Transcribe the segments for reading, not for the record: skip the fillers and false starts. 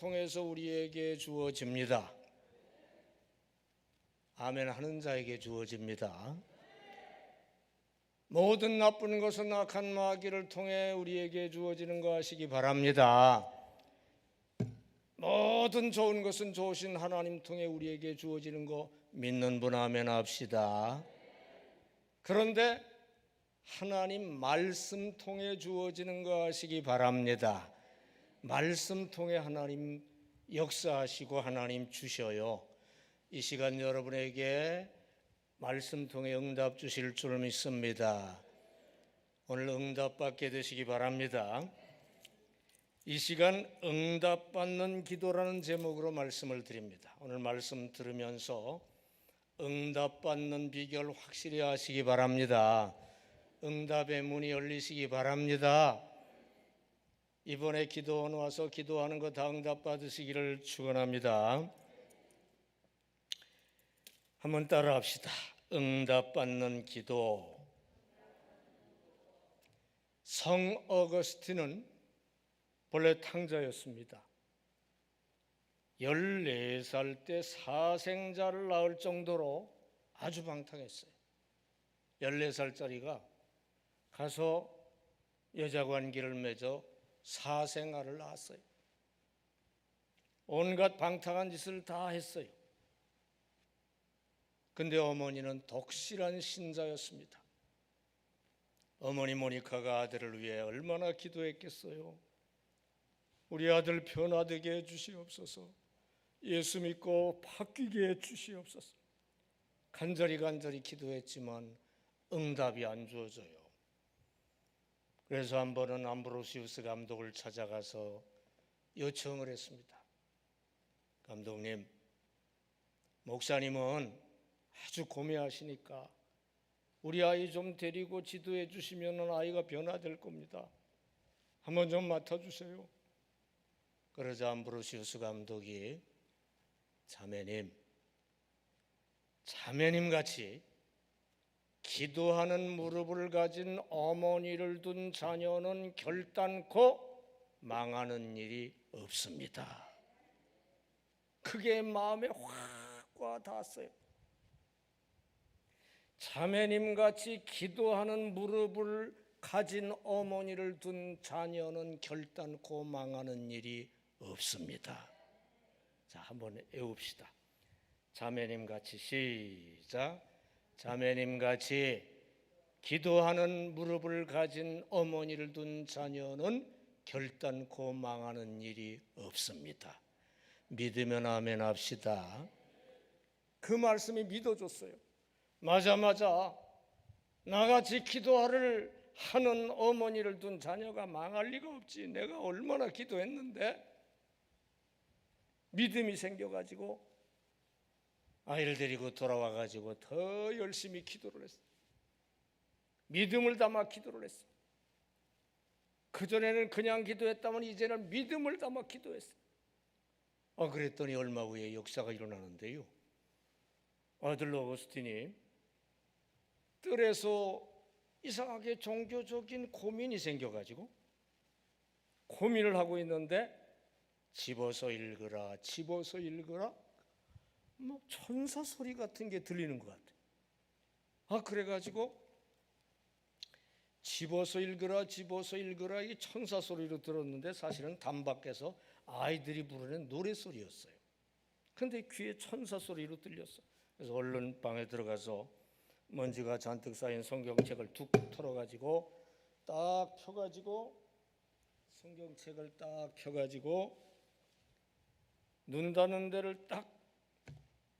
통해서 우리에게 주어집니다. 아멘 하는 자에게 주어집니다. 모든 나쁜 것은 악한 마귀를 통해 우리에게 주어지는 거 아시기 바랍니다. 모든 좋은 것은 좋으신 하나님 통해 우리에게 주어지는 거 믿는 분 아멘 합시다. 그런데 하나님 말씀 통해 주어지는 거 아시기 바랍니다. 말씀 통해 하나님 역사하시고 하나님 주셔요. 이 시간 여러분에게 말씀 통해 응답 주실 줄 믿습니다. 오늘 응답 받게 되시기 바랍니다. 이 시간 응답 받는 기도라는 제목으로 말씀을 드립니다. 오늘 말씀 들으면서 응답 받는 비결 확실히 아시기 바랍니다. 응답의 문이 열리시기 바랍니다. 이번에 기도원 와서 기도하는 거 다 응답 받으시기를 축원합니다. 한번 따라 합시다. 응답 받는 기도. 성 어거스틴은 본래 탕자였습니다. 14살 때 사생자를 낳을 정도로 아주 방탕했어요. 14살짜리가 가서 여자 관계를 맺어 사생아를 낳았어요. 온갖 방탕한 짓을 다 했어요. 근데 어머니는 독실한 신자였습니다. 어머니 모니카가 아들을 위해 얼마나 기도했겠어요. 우리 아들 변화되게 해주시옵소서. 예수 믿고 바뀌게 해주시옵소서. 간절히 기도했지만 응답이 안 주어져요. 그래서 한 번은 암브로시우스 감독을 찾아가서 요청을 했습니다. 감독님, 목사님은 아주 고매하시니까 우리 아이 좀 데리고 지도해 주시면 아이가 변화될 겁니다. 한번 좀 맡아주세요. 그러자 암브로시우스 감독이 자매님 같이 기도하는 무릎을 가진 어머니를 둔 자녀는 결단코 망하는 일이 없습니다. 그게 마음에 확 와닿았어요. 자매님같이 기도하는 무릎을 가진 어머니를 둔 자녀는 결단코 망하는 일이 없습니다. 자, 한번 외웁시다. 자매님같이 시작. 자매님같이 기도하는 무릎을 가진 어머니를 둔 자녀는 결단코 망하는 일이 없습니다. 믿으면 아멘 합시다. 그 말씀이 믿어줬어요. 맞아. 나같이 기도를 하는 어머니를 둔 자녀가 망할 리가 없지. 내가 얼마나 기도했는데. 믿음이 생겨가지고 아이를 데리고 돌아와가지고 더 열심히 기도를 했어요. 믿음을 담아 기도를 했어요. 그전에는 그냥 기도했다면 이제는 믿음을 담아 기도했어요. 그랬더니 얼마 후에 역사가 일어나는데요. 아들 어거스틴이 뜰에서 이상하게 종교적인 고민이 생겨가지고 고민을 하고 있는데 집어서 읽으라 뭐 천사 소리 같은 게 들리는 것 같아요. 그래가지고 집어서 읽으라 이 천사 소리로 들었는데 사실은 담 밖에서 아이들이 부르는 노래소리였어요. 그런데 귀에 천사 소리로 들렸어. 그래서 얼른 방에 들어가서 먼지가 잔뜩 쌓인 성경책을 툭 털어가지고 딱 펴가지고 성경책을 딱 펴가지고 눈 닫는 데를 딱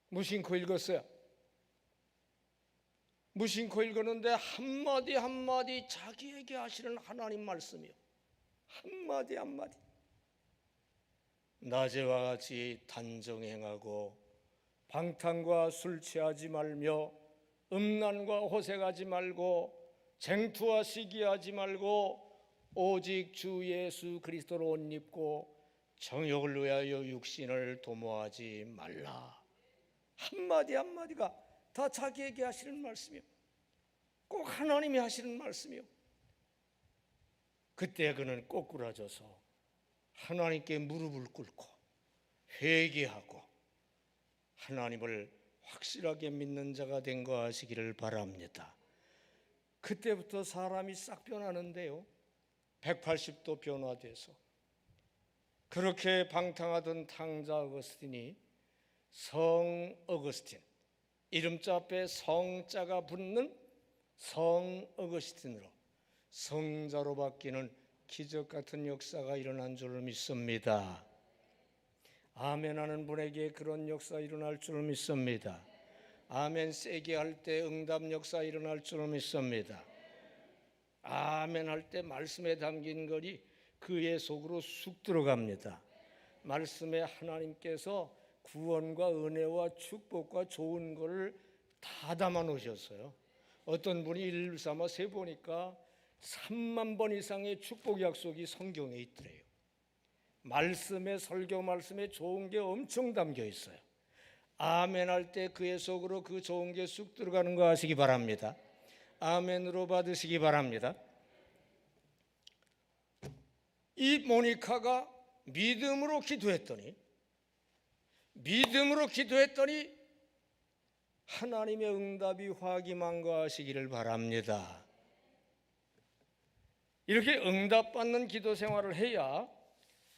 무심코 읽었어요. 무심코 읽었는데 한마디 자기에게 하시는 하나님 말씀이요. 한마디 낮에와 같이 단정행하고 방탕과 술 취하지 말며 음란과 호색하지 말고 쟁투와 시기하지 말고 오직 주 예수 그리스도로 옷 입고 정욕을 위하여 육신을 도모하지 말라. 한마디가 다 자기에게 하시는 말씀이요. 꼭 하나님이 하시는 말씀이요. 그때 그는 꼬꾸라져서 하나님께 무릎을 꿇고 회개하고 하나님을 확실하게 믿는 자가 된 거 하시기를 바랍니다. 그때부터 사람이 싹 변하는데요, 180도 변화돼서. 그렇게 방탕하던 탕자 어거스틴이 성 어거스틴, 이름자 앞에 성자가 붙는 성 어거스틴으로 성자로 바뀌는 기적 같은 역사가 일어난 줄 믿습니다. 아멘하는 분에게 그런 역사 일어날 줄 믿습니다. 아멘 세게 할 때 응답 역사 일어날 줄 믿습니다. 아멘 할 때 말씀에 담긴 것이 그의 속으로 쑥 들어갑니다. 말씀에 하나님께서 구원과 은혜와 축복과 좋은 것을 다 담아 놓으셨어요. 어떤 분이 일을 삼아 세보니까 3만 번 이상의 축복 약속이 성경에 있더래요. 말씀에, 설교 말씀에 좋은 게 엄청 담겨 있어요. 아멘 할 때 그의 속으로 그 좋은 게 쑥 들어가는 거 아시기 바랍니다. 아멘으로 받으시기 바랍니다. 이 모니카가 믿음으로 기도했더니 하나님의 응답이 확임한 거 하시기를 바랍니다. 이렇게 응답받는 기도 생활을 해야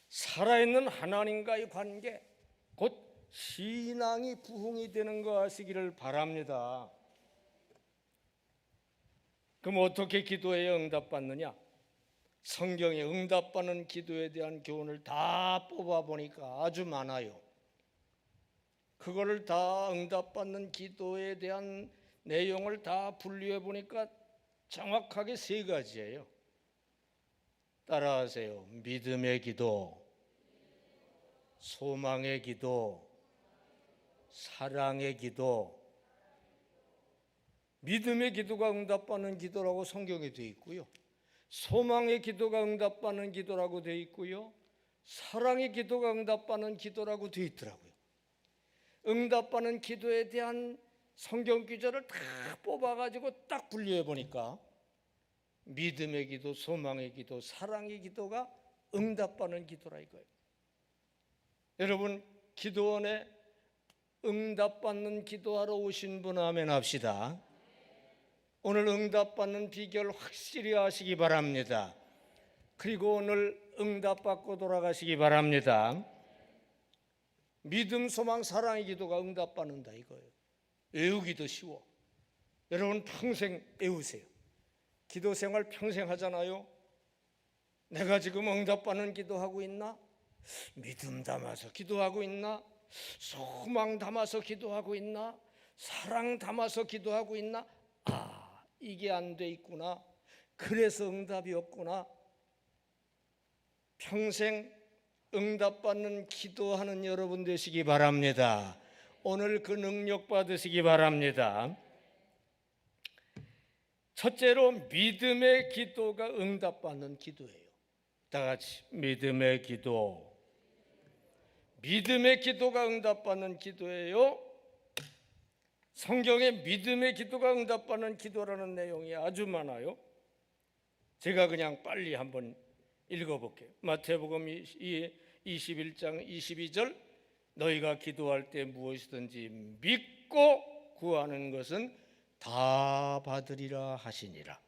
살아있는 하나님과의 관계, 곧 신앙이 부흥이 되는 거 하시기를 바랍니다. 그럼 어떻게 기도해야 응답받느냐? 성경에 응답받는 기도에 대한 교훈을 다 뽑아보니까 아주 많아요. 그거를 다 응답받는 기도에 대한 내용을 다 분류해 보니까 정확하게 3가지예요. 따라하세요. 믿음의 기도, 소망의 기도, 사랑의 기도. 믿음의 기도가 응답받는 기도라고 성경에 되어 있고요, 소망의 기도가 응답받는 기도라고 되어 있고요, 사랑의 기도가 응답받는 기도라고 되어 있더라고요. 응답받는 기도에 대한 성경 구절을 다 뽑아가지고 딱 분류해 보니까 믿음의 기도, 소망의 기도, 사랑의 기도가 응답받는 기도라 이거예요. 여러분, 기도원에 응답받는 기도하러 오신 분 아멘 합시다. 오늘 응답받는 비결 확실히 아시기 바랍니다. 그리고 오늘 응답받고 돌아가시기 바랍니다. 믿음, 소망, 사랑의 기도가 응답받는다 이거예요. 외우기도 쉬워. 여러분 평생 외우세요. 기도 생활 평생 하잖아요. 내가 지금 응답받는 기도하고 있나? 믿음 담아서 기도하고 있나? 소망 담아서 기도하고 있나? 사랑 담아서 기도하고 있나? 아, 이게 안 돼 있구나. 그래서 응답이 없구나. 평생 응답받는 기도하는 여러분 되시기 바랍니다. 오늘 그 능력 받으시기 바랍니다. 첫째로 믿음의 기도가 응답받는 기도예요. 다 같이 믿음의 기도. 믿음의 기도가 응답받는 기도예요. 성경에 믿음의 기도가 응답받는 기도라는 내용이 아주 많아요. 제가 그냥 빨리 한번 읽어볼게요. 마태복음 21장 22절, 너희가 기도할 때 무엇이든지 믿고 구하는 것은 다 받으리라 하시니라.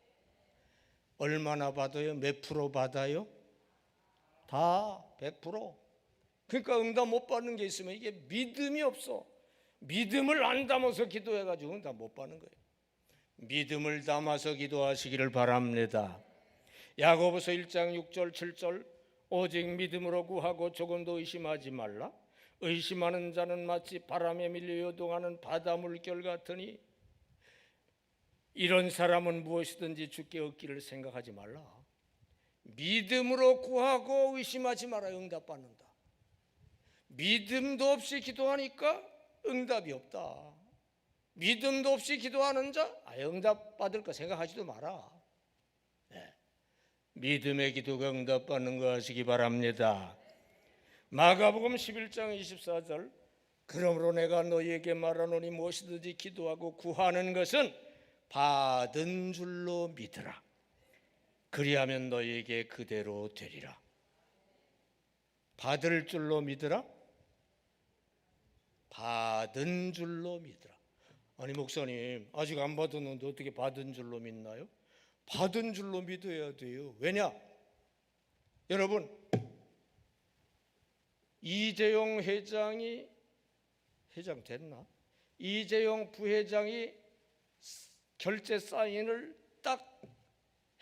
얼마나 받아요? 몇 프로 받아요? 다 100%. 그러니까 응답 못 받는 게 있으면 이게 믿음이 없어. 믿음을 안 담아서 기도해가지고 응답 못 받는 거예요. 믿음을 담아서 기도하시기를 바랍니다. 야고보서 1장 6절 7절, 오직 믿음으로 구하고 조금도 의심하지 말라. 의심하는 자는 마치 바람에 밀려 요동하는 바다 물결 같으니 이런 사람은 무엇이든지 주께 얻기를 생각하지 말라. 믿음으로 구하고 의심하지 마라. 응답받는다. 믿음도 없이 기도하니까 응답이 없다. 믿음도 없이 기도하는 자, 응답 받을 거 생각하지도 마라. 네. 믿음의 기도가 응답받는 거 하시기 바랍니다. 마가복음 11장 24절, 그러므로 내가 너희에게 말하노니 무엇이든지 기도하고 구하는 것은 받은 줄로 믿으라. 그리하면 너희에게 그대로 되리라. 받을 줄로 믿으라? 받은 줄로 믿으라. 아니 목사님, 아직 안 받았는데 어떻게 받은 줄로 믿나요? 받은 줄로 믿어야 돼요. 왜냐? 여러분, 이재용 회장이, 회장 됐나? 이재용 부회장이 결제 사인을 딱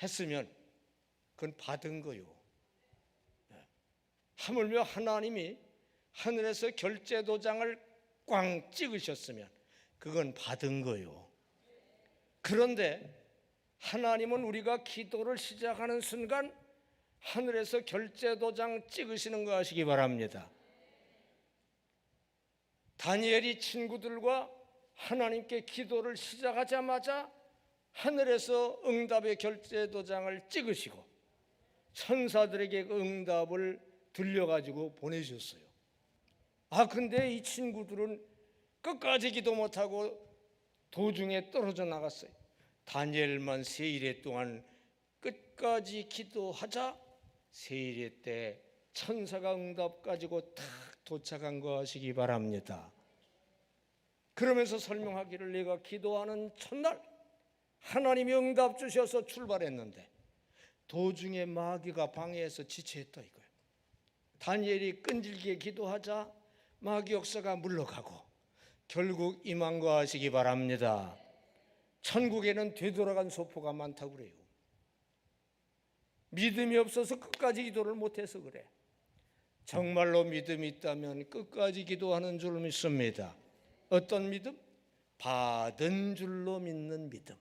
했으면 그건 받은 거요. 하물며 하나님이 하늘에서 결제 도장을 꽝 찍으셨으면 그건 받은 거요. 그런데 하나님은 우리가 기도를 시작하는 순간 하늘에서 결제 도장 찍으시는 거 아시기 바랍니다. 다니엘이 친구들과 하나님께 기도를 시작하자마자 하늘에서 응답의 결제 도장을 찍으시고 천사들에게 그 응답을 들려가지고 보내주셨어요. 근데 이 친구들은 끝까지 기도 못하고 도중에 떨어져 나갔어요. 다니엘만 세일회 동안 끝까지 기도하자 세일회 때 천사가 응답 가지고 탁 도착한 거 아시기 바랍니다. 그러면서 설명하기를 내가 기도하는 첫날 하나님이 응답 주셔서 출발했는데 도중에 마귀가 방해해서 지체했다 이거예요. 다니엘이 끈질기게 기도하자 마귀 역사가 물러가고 결국 임한 거 아시기 바랍니다. 천국에는 되돌아간 소포가 많다고 그래요. 믿음이 없어서 끝까지 기도를 못해서 그래. 정말로 믿음이 있다면 끝까지 기도하는 줄 믿습니다. 어떤 믿음? 받은 줄로 믿는 믿음.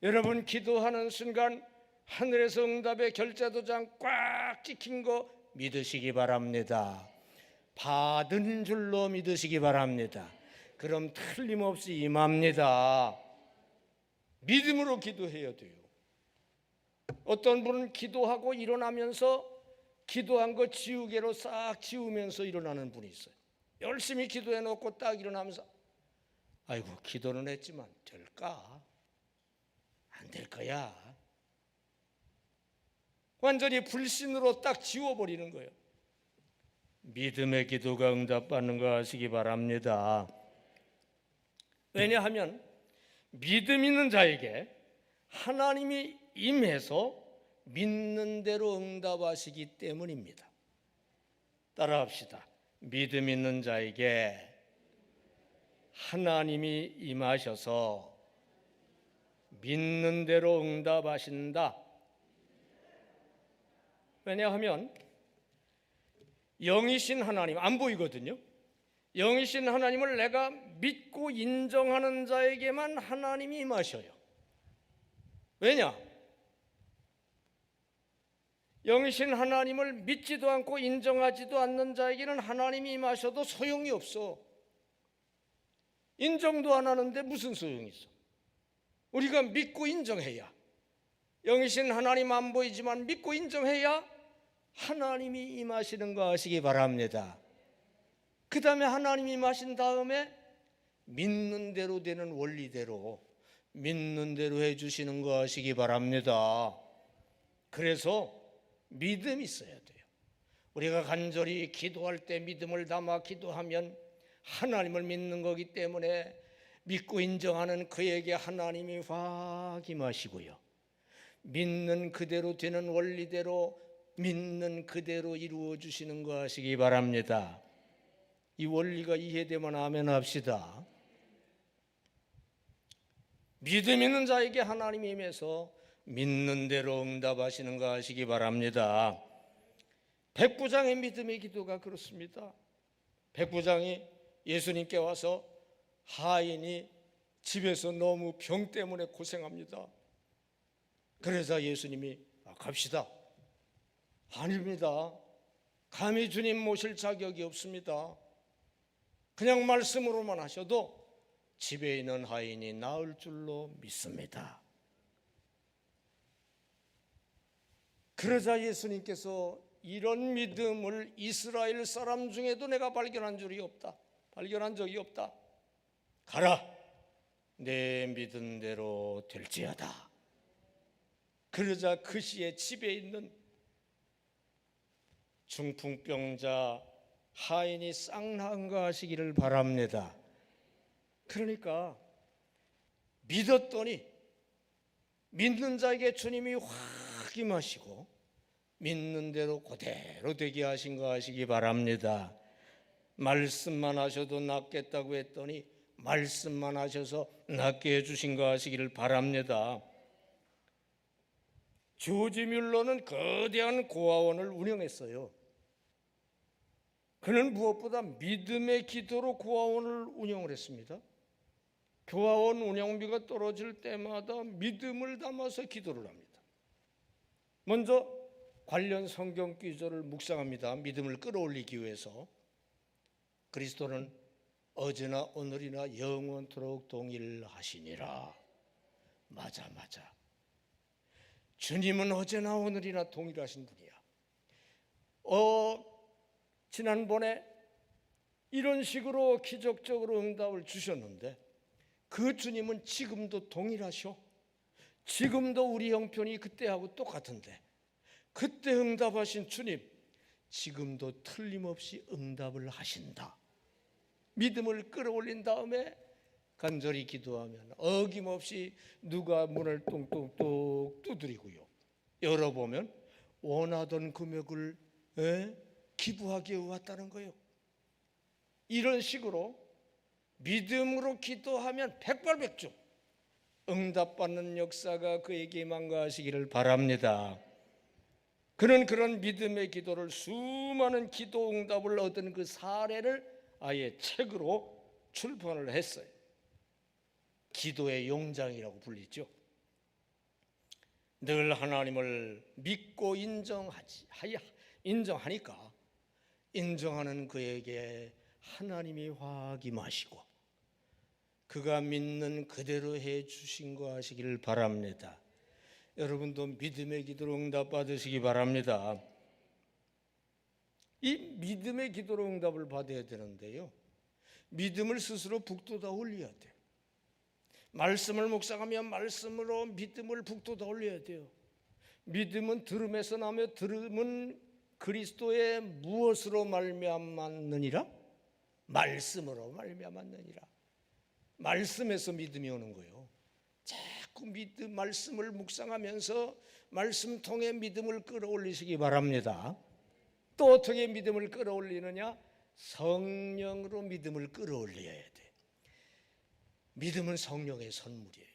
여러분, 기도하는 순간 하늘에서 응답의 결제 도장 꽉 찍힌 거 믿으시기 바랍니다. 받은 줄로 믿으시기 바랍니다. 그럼 틀림없이 임합니다. 믿음으로 기도해야 돼요. 어떤 분은 기도하고 일어나면서 기도한 거 지우개로 싹 지우면서 일어나는 분이 있어요. 열심히 기도해 놓고 딱 일어나면서 아이고 기도는 했지만 될까? 안 될 거야. 완전히 불신으로 딱 지워버리는 거예요. 믿음의 기도가 응답받는 거 아시기 바랍니다. 왜냐하면 믿음 있는 자에게 하나님이 임해서 믿는 대로 응답하시기 때문입니다. 따라합시다. 믿음 있는 자에게 하나님이 임하셔서 믿는 대로 응답하신다. 왜냐하면 영이신 하나님, 안 보이거든요. 영이신 하나님을 내가 믿고 인정하는 자에게만 하나님이 임하셔요. 왜냐? 영이신 하나님을 믿지도 않고 인정하지도 않는 자에게는 하나님이 임하셔도 소용이 없어. 인정도 안 하는데 무슨 소용이 있어? 우리가 믿고 인정해야, 영이신 하나님 안 보이지만 믿고 인정해야 하나님이 임하시는 거 아시기 바랍니다. 그 다음에 하나님이 임하신 다음에 믿는 대로 되는 원리대로 믿는 대로 해주시는 거 아시기 바랍니다. 그래서 믿음이 있어야 돼요. 우리가 간절히 기도할 때 믿음을 담아 기도하면 하나님을 믿는 거기 때문에 믿고 인정하는 그에게 하나님이 확 임하시고요, 믿는 그대로 되는 원리대로 믿는 그대로 이루어 주시는 거 아시기 바랍니다. 이 원리가 이해되면 아멘 합시다. 믿음 있는 자에게 하나님이 임해서 믿는 대로 응답하시는 거 아시기 바랍니다. 백부장의 믿음의 기도가 그렇습니다. 백부장이 예수님께 와서 하인이 집에서 너무 병 때문에 고생합니다. 그래서 예수님이 갑시다. 아닙니다. 감히 주님 모실 자격이 없습니다. 그냥 말씀으로만 하셔도 집에 있는 하인이 나을 줄로 믿습니다. 그러자 예수님께서 이런 믿음을 이스라엘 사람 중에도 내가 발견한 적이 없다. 가라, 내 믿은 대로 될지어다. 그러자 그 시에 집에 있는 중풍병자 하인이 쌍난가하시기를 바랍니다. 그러니까 믿었더니 믿는 자에게 주님이 확 임하시고 믿는 대로 그대로 되게 하신 거 하시기 바랍니다. 말씀만 하셔도 낫겠다고 했더니 말씀만 하셔서 낫게 해주신 거 하시기를 바랍니다. 조지 뮬러는 거대한 고아원을 운영했어요. 그는 무엇보다 믿음의 기도로 고아원을 운영을 했습니다. 고아원 운영비가 떨어질 때마다 믿음을 담아서 기도를 합니다. 먼저 관련 성경 구절을 묵상합니다. 믿음을 끌어올리기 위해서. 그리스도는 어제나 오늘이나 영원토록 동일하시니라. 맞아. 주님은 어제나 오늘이나 동일하신 분이야. 지난번에 이런 식으로 기적적으로 응답을 주셨는데 그 주님은 지금도 동일하셔. 지금도 우리 형편이 그때하고 똑같은데 그때 응답하신 주님 지금도 틀림없이 응답을 하신다. 믿음을 끌어올린 다음에 간절히 기도하면 어김없이 누가 문을 똥똥똥 두드리고요. 열어보면 원하던 금액을 기부하기에 왔다는 거예요. 이런 식으로 믿음으로 기도하면 백발백중 응답받는 역사가 그에게 임하시기를 바랍니다. 그는 그런 믿음의 기도를 수많은 기도 응답을 얻은 그 사례를 아예 책으로 출판을 했어요. 기도의 용장이라고 불리죠. 늘 하나님을 믿고 인정하니까 인정하는 그에게 하나님이 확 임하시고 그가 믿는 그대로 해 주신 거 하시기를 바랍니다. 여러분도 믿음의 기도로 응답 받으시기 바랍니다. 이 믿음의 기도로 응답을 받아야 되는데요, 믿음을 스스로 북돋아 올려야 돼요. 말씀을 묵상하면 말씀으로 믿음을 북돋아 올려야 돼요. 믿음은 들음에서 나며 들음은 그리스도의 무엇으로 말미암았느니라? 말씀으로 말미암았느니라. 말씀에서 믿음이 오는 거예요. 자꾸 말씀을 묵상하면서 말씀 통해 믿음을 끌어올리시기 바랍니다. 또 어떻게 믿음을 끌어올리느냐? 성령으로 믿음을 끌어올려야 돼. 믿음은 성령의 선물이에요.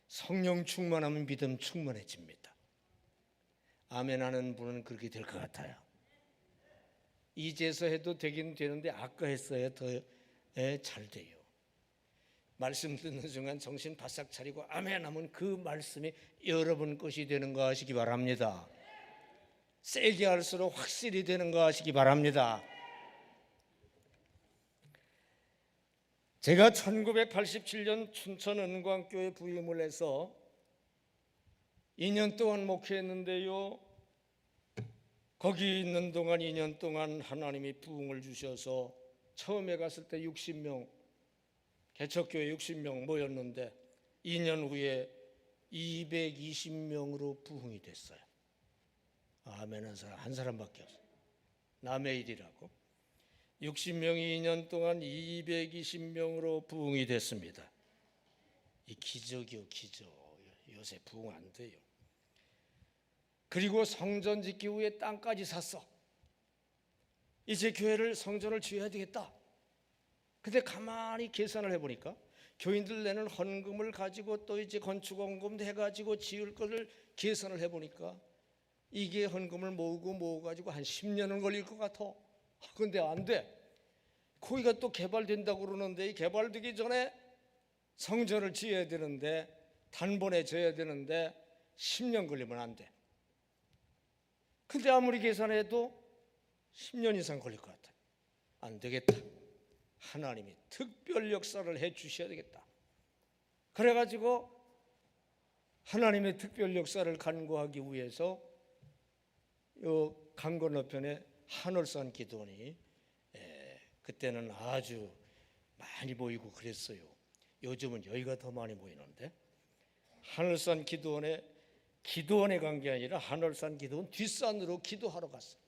성령 충만하면 믿음 충만해집니다. 아멘 하는 분은 그렇게 될 것 같아요. 이제서 해도 되긴 되는데 아까 했어야 더 잘 돼요. 말씀 듣는 순간 정신 바싹 차리고 아멘 하면 그 말씀이 여러분 것이 되는 거 하시기 바랍니다. 세게 할수록 확실히 되는 거 하시기 바랍니다. 제가 1987년 춘천 은광교회 부임을 해서 2년 동안 목회했는데요, 거기 있는 동안 2년 동안 하나님이 부흥을 주셔서 처음에 갔을 때 60명, 개척교회 60명 모였는데 2년 후에 220명으로 부흥이 됐어요. 아멘 한 사람밖에 없어요. 남의 일이라고. 60명이 2년 동안 220명으로 부흥이 됐습니다. 이 기적이요, 기적. 요새 부흥 안 돼요. 그리고 성전 짓기 후에 땅까지 샀어. 이제 교회를 성전을 지어야 되겠다. 근데 가만히 계산을 해보니까 교인들 내는 헌금을 가지고 또 이제 건축 헌금도 해가지고 지을 것을 계산을 해보니까 이게 헌금을 모으고 가지고 한 10년은 걸릴 것 같아. 근데 안 돼. 거기가 또 개발된다고 그러는데 이 개발되기 전에 성전을 지어야 되는데 단번에 져야 되는데 10년 걸리면 안 돼. 근데 아무리 계산해도 10년 이상 걸릴 것 같아. 안 되겠다. 하나님이 특별 역사를 해 주셔야 되겠다. 그래가지고 하나님의 특별 역사를 간구하기 위해서 요 강 건너편에 한월산 기도원이 그때는 아주 많이 모이고 그랬어요. 요즘은 여기가 더 많이 모이는데 한월산 기도원에 간 게 아니라 한월산 기도원 뒷산으로 기도하러 갔어요.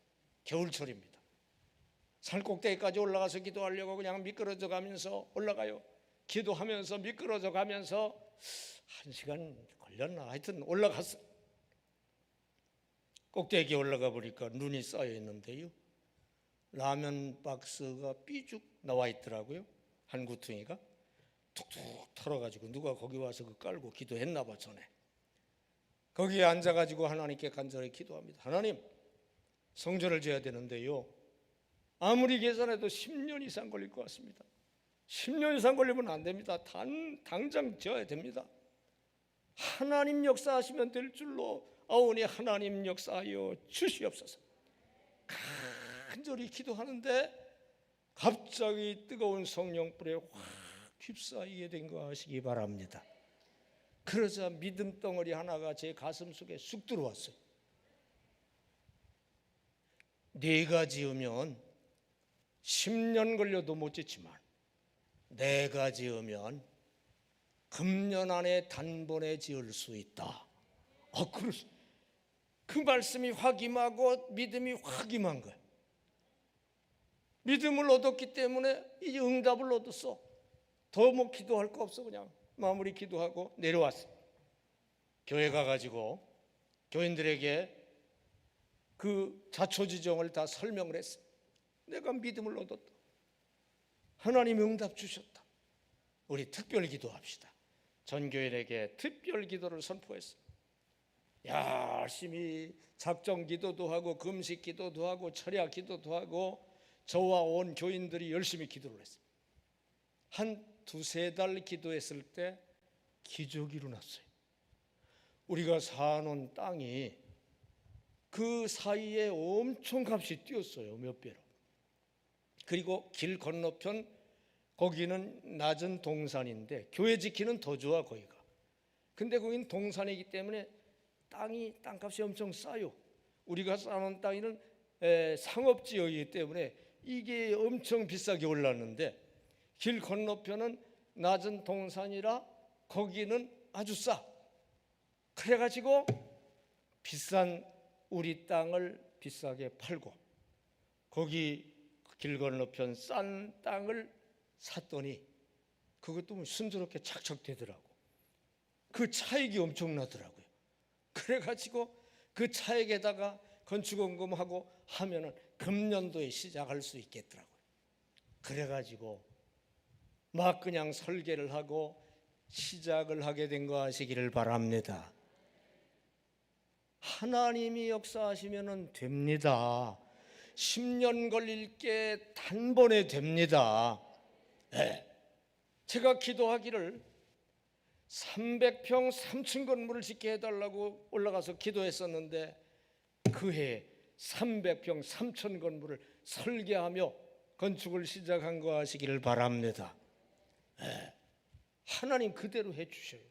겨울철입니다. 산 꼭대기까지 올라가서 기도하려고 그냥 미끄러져 가면서 올라가요. 기도하면서 미끄러져 가면서 1시간 걸렸나 하여튼 올라갔어. 꼭대기에 올라가 보니까 눈이 쌓여 있는데요, 라면 박스가 삐죽 나와 있더라고요. 한 구퉁이가 툭툭 털어가지고 누가 거기 와서 그 깔고 기도했나 봐. 전에 거기에 앉아가지고 하나님께 간절히 기도합니다. 하나님, 성전을 지어야 되는데요, 아무리 계산해도 10년 이상 걸릴 것 같습니다. 10년 이상 걸리면 안 됩니다. 당장 지어야 됩니다. 하나님 역사하시면 될 줄로 아오니 하나님 역사하여 주시옵소서. 간절히 기도하는데 갑자기 뜨거운 성령불에 확 휩싸이게 된 거 아시기 바랍니다. 그러자 믿음 덩어리 하나가 제 가슴 속에 쑥 들어왔어요. 내가 지으면 10년 걸려도 못 짓지만 내가 지으면 금년 안에 단번에 지을 수 있다. 그 말씀이 확 임하고 믿음이 확 임한 거예요. 믿음을 얻었기 때문에 이제 응답을 얻었어. 더 뭐 기도할 거 없어. 그냥 마무리 기도하고 내려왔어. 교회 가가지고 교인들에게 그 자초지종을 다 설명을 했어. 내가 믿음을 얻었다. 하나님 응답 주셨다. 우리 특별 기도합시다. 전 교인에게 특별 기도를 선포했어. 열심히 작정 기도도 하고 금식 기도도 하고 철야 기도도 하고 저와 온 교인들이 열심히 기도를 했어요. 한 두세 달 기도했을 때 기적이 일어났어요. 우리가 사는 땅이 그 사이에 엄청 값이 뛰었어요. 몇 배로. 그리고 길 건너편 거기는 낮은 동산인데 교회 지키는 더 좋아 거기가. 근데 거긴 동산이기 때문에 땅값이 엄청 싸요. 우리가 사는 땅에는 상업지역이기 때문에 이게 엄청 비싸게 올랐는데 길 건너편은 낮은 동산이라 거기는 아주 싸. 그래가지고 비싼 우리 땅을 비싸게 팔고 거기 길 건너편 싼 땅을 샀더니 그것도 순조롭게 착착 되더라고. 그 차익이 엄청나더라고요. 그래가지고 그 차익에다가 건축원금하고 하면은 금년도에 시작할 수 있겠더라고요. 그래가지고 막 그냥 설계를 하고 시작을 하게 된 거 아시기를 바랍니다. 하나님이 역사하시면 됩니다. 10년 걸릴 게 단번에 됩니다. 네. 제가 기도하기를 300평 3층 건물을 짓게 해달라고 올라가서 기도했었는데 그해 300평 3천 건물을 설계하며 건축을 시작한 거 아시기를 바랍니다. 네. 하나님 그대로 해주셔요.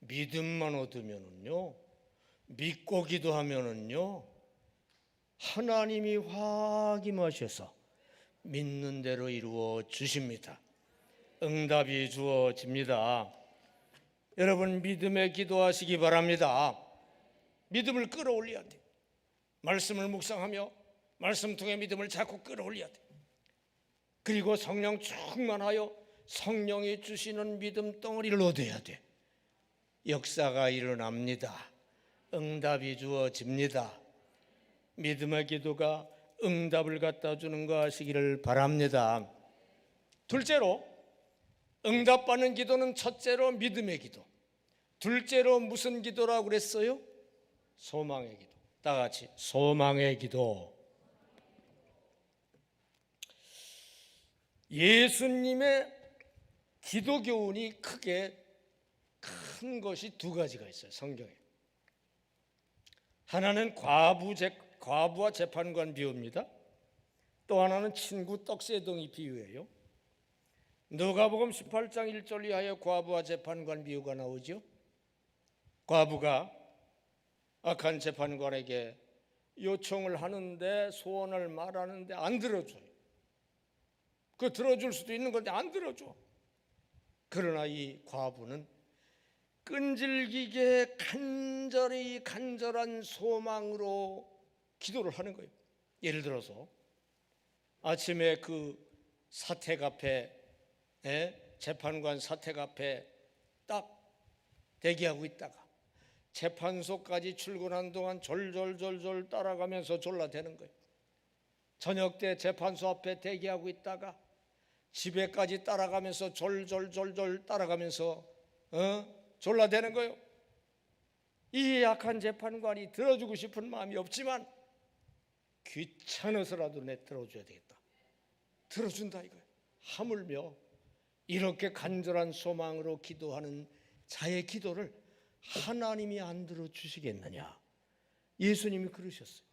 믿음만 얻으면은요, 믿고 기도하면은요, 하나님이 확 임하셔서 믿는 대로 이루어 주십니다. 응답이 주어집니다. 여러분 믿음에 기도하시기 바랍니다. 믿음을 끌어올려야 돼. 말씀을 묵상하며 말씀 통해 믿음을 자꾸 끌어올려야 돼. 그리고 성령 충만하여 성령이 주시는 믿음 덩어리를 얻어야 돼. 역사가 일어납니다. 응답이 주어집니다. 믿음의 기도가 응답을 갖다 주는 거 아시기를 바랍니다. 둘째로 응답받는 기도는 첫째로 믿음의 기도, 둘째로 무슨 기도라고 그랬어요? 소망의 기도. 다 같이 소망의 기도. 예수님의 기도 교훈이 크게 큰 것이 두 가지가 있어요. 성경에. 하나는 과부와 재판관 비유입니다. 또 하나는 친구 떡새덩이 비유예요. 누가복음 18장 1절 이하에 과부와 재판관 비유가 나오죠. 과부가 악한 재판관에게 요청을 하는데 소원을 말하는데 안 들어줘요. 그 들어줄 수도 있는 건데 안 들어줘. 그러나 이 과부는 끈질기게 간절한 소망으로 기도를 하는 거예요. 예를 들어서 아침에 그 사택 앞에, 재판관 사택 앞에 딱 대기하고 있다가 재판소까지 출근한 동안 졸졸졸졸 따라가면서 졸라대는 거예요. 저녁 때 재판소 앞에 대기하고 있다가 집에까지 따라가면서 졸졸졸졸 따라가면서 졸라대는 거예요. 이 약한 재판관이 들어주고 싶은 마음이 없지만 귀찮아서라도 내 들어줘야 되겠다. 들어준다 이거예요. 하물며 이렇게 간절한 소망으로 기도하는 자의 기도를 하나님이 안 들어주시겠느냐. 예수님이 그러셨어요.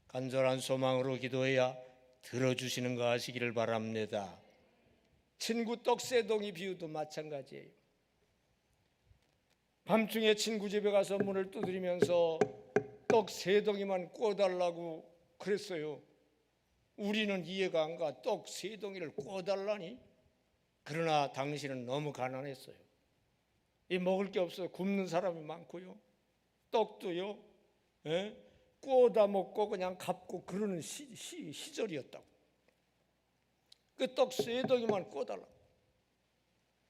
간절한 소망으로 기도해야 들어주시는 거 아시기를 바랍니다. 친구 떡새덩이 비유도 마찬가지예요. 밤중에 친구 집에 가서 문을 두드리면서 떡 3덩이만 구워달라고 그랬어요. 우리는 이해가 안 가. 떡 3덩이를 구워달라니? 그러나 당신은 너무 가난했어요. 이 먹을 게 없어요. 굶는 사람이 많고요. 떡도요, 구워다 먹고 그냥 갚고 그러는 시절이었다고. 그 떡 3덩이만 구워달라고.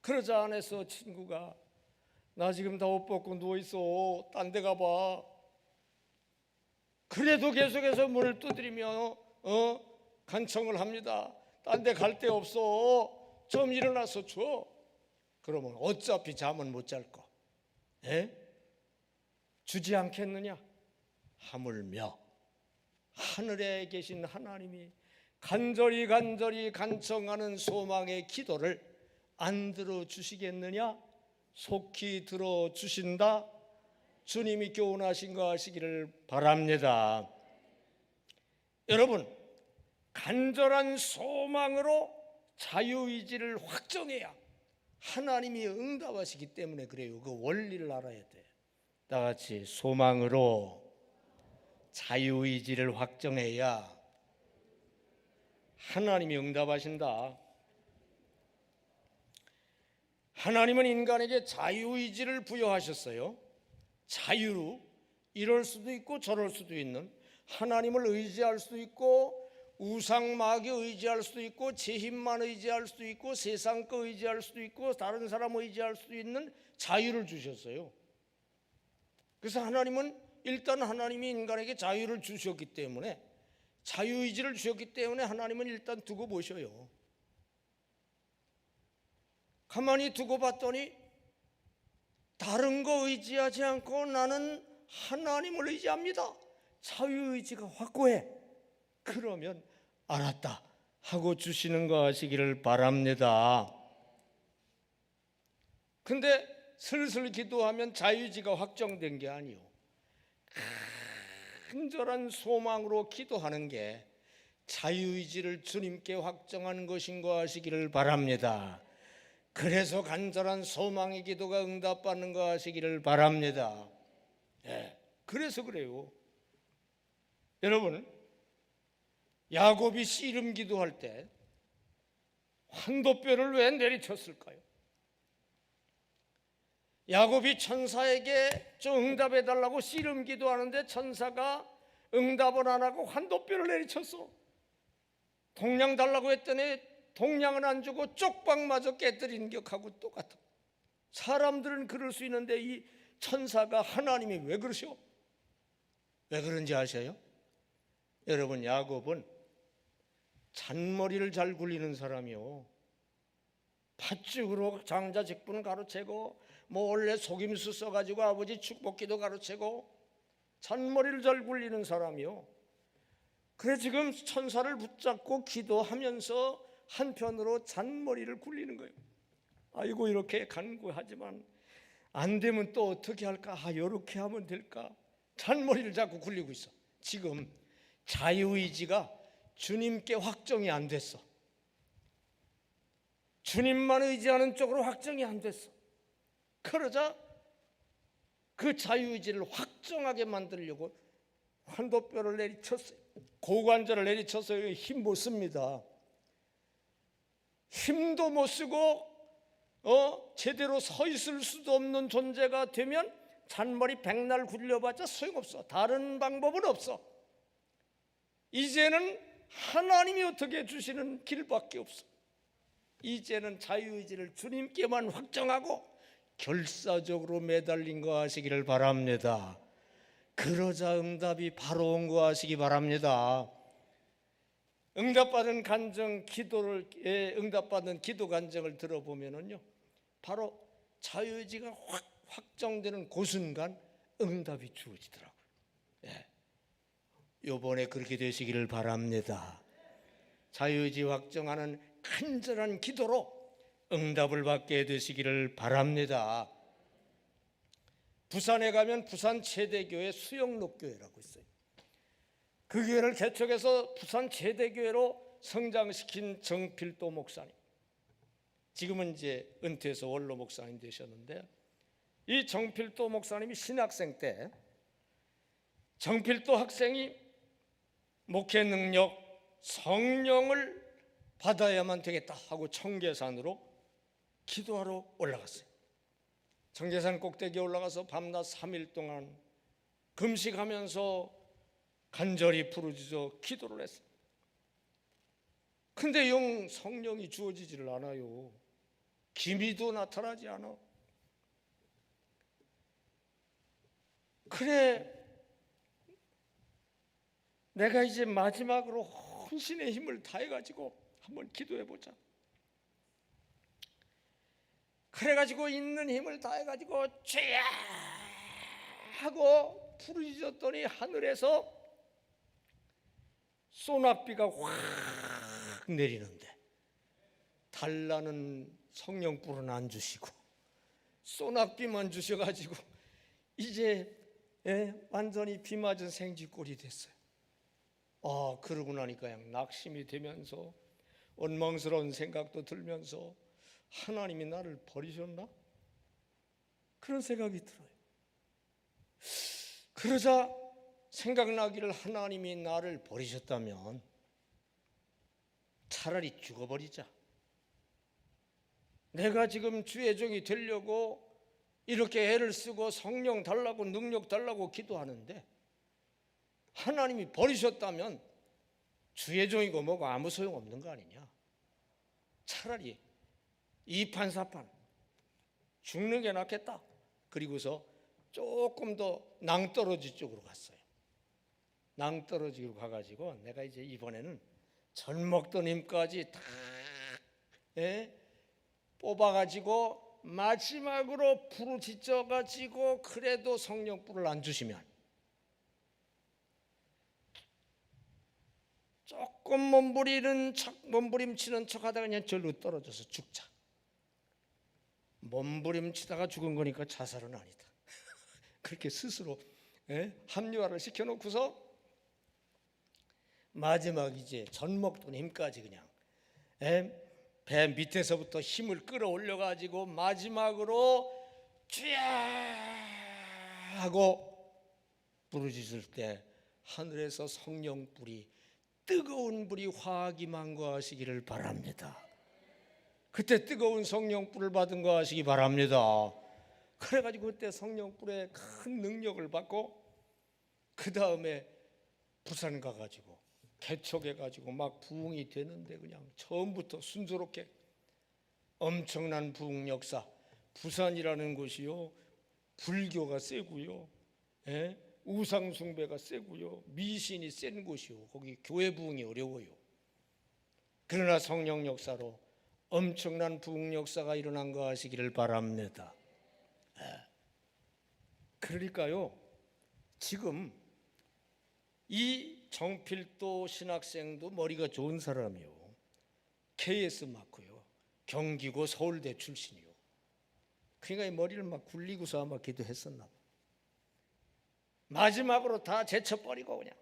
그러자 안에서 친구가 나 지금 다 옷 벗고 누워있어. 딴 데 가봐. 그래도 계속해서 문을 두드리며 간청을 합니다. 딴 데 갈 데 없어. 좀 일어나서 줘. 그러면 어차피 잠은 못 잘 거. 주지 않겠느냐? 하물며 하늘에 계신 하나님이 간절히 간청하는 소망의 기도를 안 들어주시겠느냐? 속히 들어주신다. 주님이 교훈하신 거 하시기를 바랍니다. 여러분, 간절한 소망으로 자유의지를 확정해야 하나님이 응답하시기 때문에 그래요. 그 원리를 알아야 돼. 다 같이 소망으로 자유의지를 확정해야 하나님이 응답하신다. 하나님은 인간에게 자유의지를 부여하셨어요. 자유로 이럴 수도 있고 저럴 수도 있는, 하나님을 의지할 수도 있고 우상마귀 의지할 수도 있고 제 힘만 의지할 수도 있고 세상 거 의지할 수도 있고 다른 사람 의지할 수도 있는 자유를 주셨어요. 그래서 하나님은 일단 하나님이 인간에게 자유를 주셨기 때문에, 자유의지를 주셨기 때문에 하나님은 일단 두고 보셔요. 가만히 두고 봤더니 다른 거 의지하지 않고 나는 하나님을 의지합니다. 자유의지가 확고해. 그러면 알았다 하고 주시는 거 아시기를 바랍니다. 근데 슬슬 기도하면 자유의지가 확정된 게 아니요. 간절한 소망으로 기도하는 게 자유의지를 주님께 확정하는 것인 거 아시기를 바랍니다. 그래서 간절한 소망의 기도가 응답받는 거 아시기를 바랍니다. 그래서 그래요. 여러분, 야곱이 씨름 기도할 때 환도뼈를 왜 내리쳤을까요? 야곱이 천사에게 좀 응답해 달라고 씨름 기도하는데 천사가 응답을 안 하고 환도뼈를 내리쳤어. 동량 달라고 했더니 동량은 안 주고 쪽방마저 깨뜨린 격하고 똑같아. 사람들은 그럴 수 있는데 이 천사가 하나님이 왜 그러셔? 왜 그런지 아셔요? 여러분, 야곱은 잔머리를 잘 굴리는 사람이요, 팥죽으로 장자 직분을 가로채고 원래 속임수 써가지고 아버지 축복기도 가로채고 잔머리를 잘 굴리는 사람이요. 그래 지금 천사를 붙잡고 기도하면서 한편으로 잔머리를 굴리는 거예요. 아이고 이렇게 간구하지만 안 되면 또 어떻게 할까? 이렇게 하면 될까? 잔머리를 자꾸 굴리고 있어. 지금 자유의지가 주님께 확정이 안 됐어. 주님만 의지하는 쪽으로 확정이 안 됐어. 그러자 그 자유의지를 확정하게 만들려고 환도뼈를 내리쳤어요. 고관절을 내리쳤어요. 힘 못 씁니다. 힘도 못 쓰고 제대로 서 있을 수도 없는 존재가 되면 잔머리 백날 굴려봤자 소용없어. 다른 방법은 없어. 이제는 하나님이 어떻게 주시는 길밖에 없어. 이제는 자유의지를 주님께만 확정하고 결사적으로 매달린 거 하시기를 바랍니다. 그러자 응답이 바로 온 거 하시기 바랍니다. 응답받은 간증 기도를 응답받은 기도 간증을 들어보면은요, 바로 자유의지가 확정되는 그 순간 응답이 주어지더라고요. 이번에 그렇게 되시기를 바랍니다. 자유의지 확정하는 간절한 기도로 응답을 받게 되시기를 바랍니다. 부산에 가면 부산 최대교회 수영록교회라고 있어요. 그 교회를 개척해서 부산 최대교회로 성장시킨 정필도 목사님, 지금은 이제 은퇴해서 원로 목사님 되셨는데, 이 정필도 목사님이 신학생 때 정필도 학생이 목회 능력, 성령을 받아야만 되겠다 하고 청계산으로 기도하러 올라갔어요. 청계산 꼭대기에 올라가서 밤낮 3일 동안 금식하면서 간절히 부르짖어 기도를 했어요. 근데 영 성령이 주어지지를 않아요. 기미도 나타나지 않아. 그래, 내가 이제 마지막으로 혼신의 힘을 다해가지고 한번 기도해보자. 그래가지고 있는 힘을 다해가지고 죄야 하고 부르짖었더니 하늘에서 소낙비가 확 내리는데 달라는 성령불은 안 주시고 소낙비만 주셔가지고 이제 완전히 비 맞은 생쥐꼴이 됐어요. 그러고 나니까 그냥 낙심이 되면서 원망스러운 생각도 들면서 하나님이 나를 버리셨나? 그런 생각이 들어요. 그러자 생각나기를, 하나님이 나를 버리셨다면 차라리 죽어버리자. 내가 지금 주의 종이 되려고 이렇게 애를 쓰고 성령 달라고 능력 달라고 기도하는데 하나님이 버리셨다면 주의 종이고 뭐고 아무 소용없는 거 아니냐. 차라리 이판사판 죽는 게 낫겠다. 그리고서 조금 더 낭떠러지 쪽으로 갔어요. 낭떠러지로 가가지고 내가 이제 이번에는 젖 먹던 힘까지 다 뽑아가지고 마지막으로 부르짖어가지고 그래도 성령불을 안 주시면 조금 몸부림치는 척하다가 그냥 절로 떨어져서 죽자. 몸부림치다가 죽은 거니까 자살은 아니다. 그렇게 스스로 합리화를 시켜놓고서 마지막 이제 젖 먹던 힘까지 그냥 배 밑에서부터 힘을 끌어올려가지고 마지막으로 쥐야 하고 부르짖을 때 하늘에서 성령불이, 뜨거운 불이 화하기 만거하시기를 바랍니다. 그때 뜨거운 성령불을 받은 거 하시기 바랍니다. 그래가지고 그때 성령불의 큰 능력을 받고 그 다음에 부산 가가지고 개척해가지고 막 부흥이 되는데 그냥 처음부터 순조롭게 엄청난 부흥 역사. 부산이라는 곳이요, 불교가 세고요, 우상 숭배가 세고요, 미신이 센 곳이요, 거기 교회 부흥이 어려워요. 그러나 성령 역사로 엄청난 부흥 역사가 일어난 거 하시기를 바랍니다. 그러니까요, 지금 이 정필도 신학생도 머리가 좋은 사람이요, KS 맞고요, 경기고 서울대 출신이요. 그러니까 이 머리를 막 굴리고서 아마 기도했었나 봐. 마지막으로 다 제쳐버리고 그냥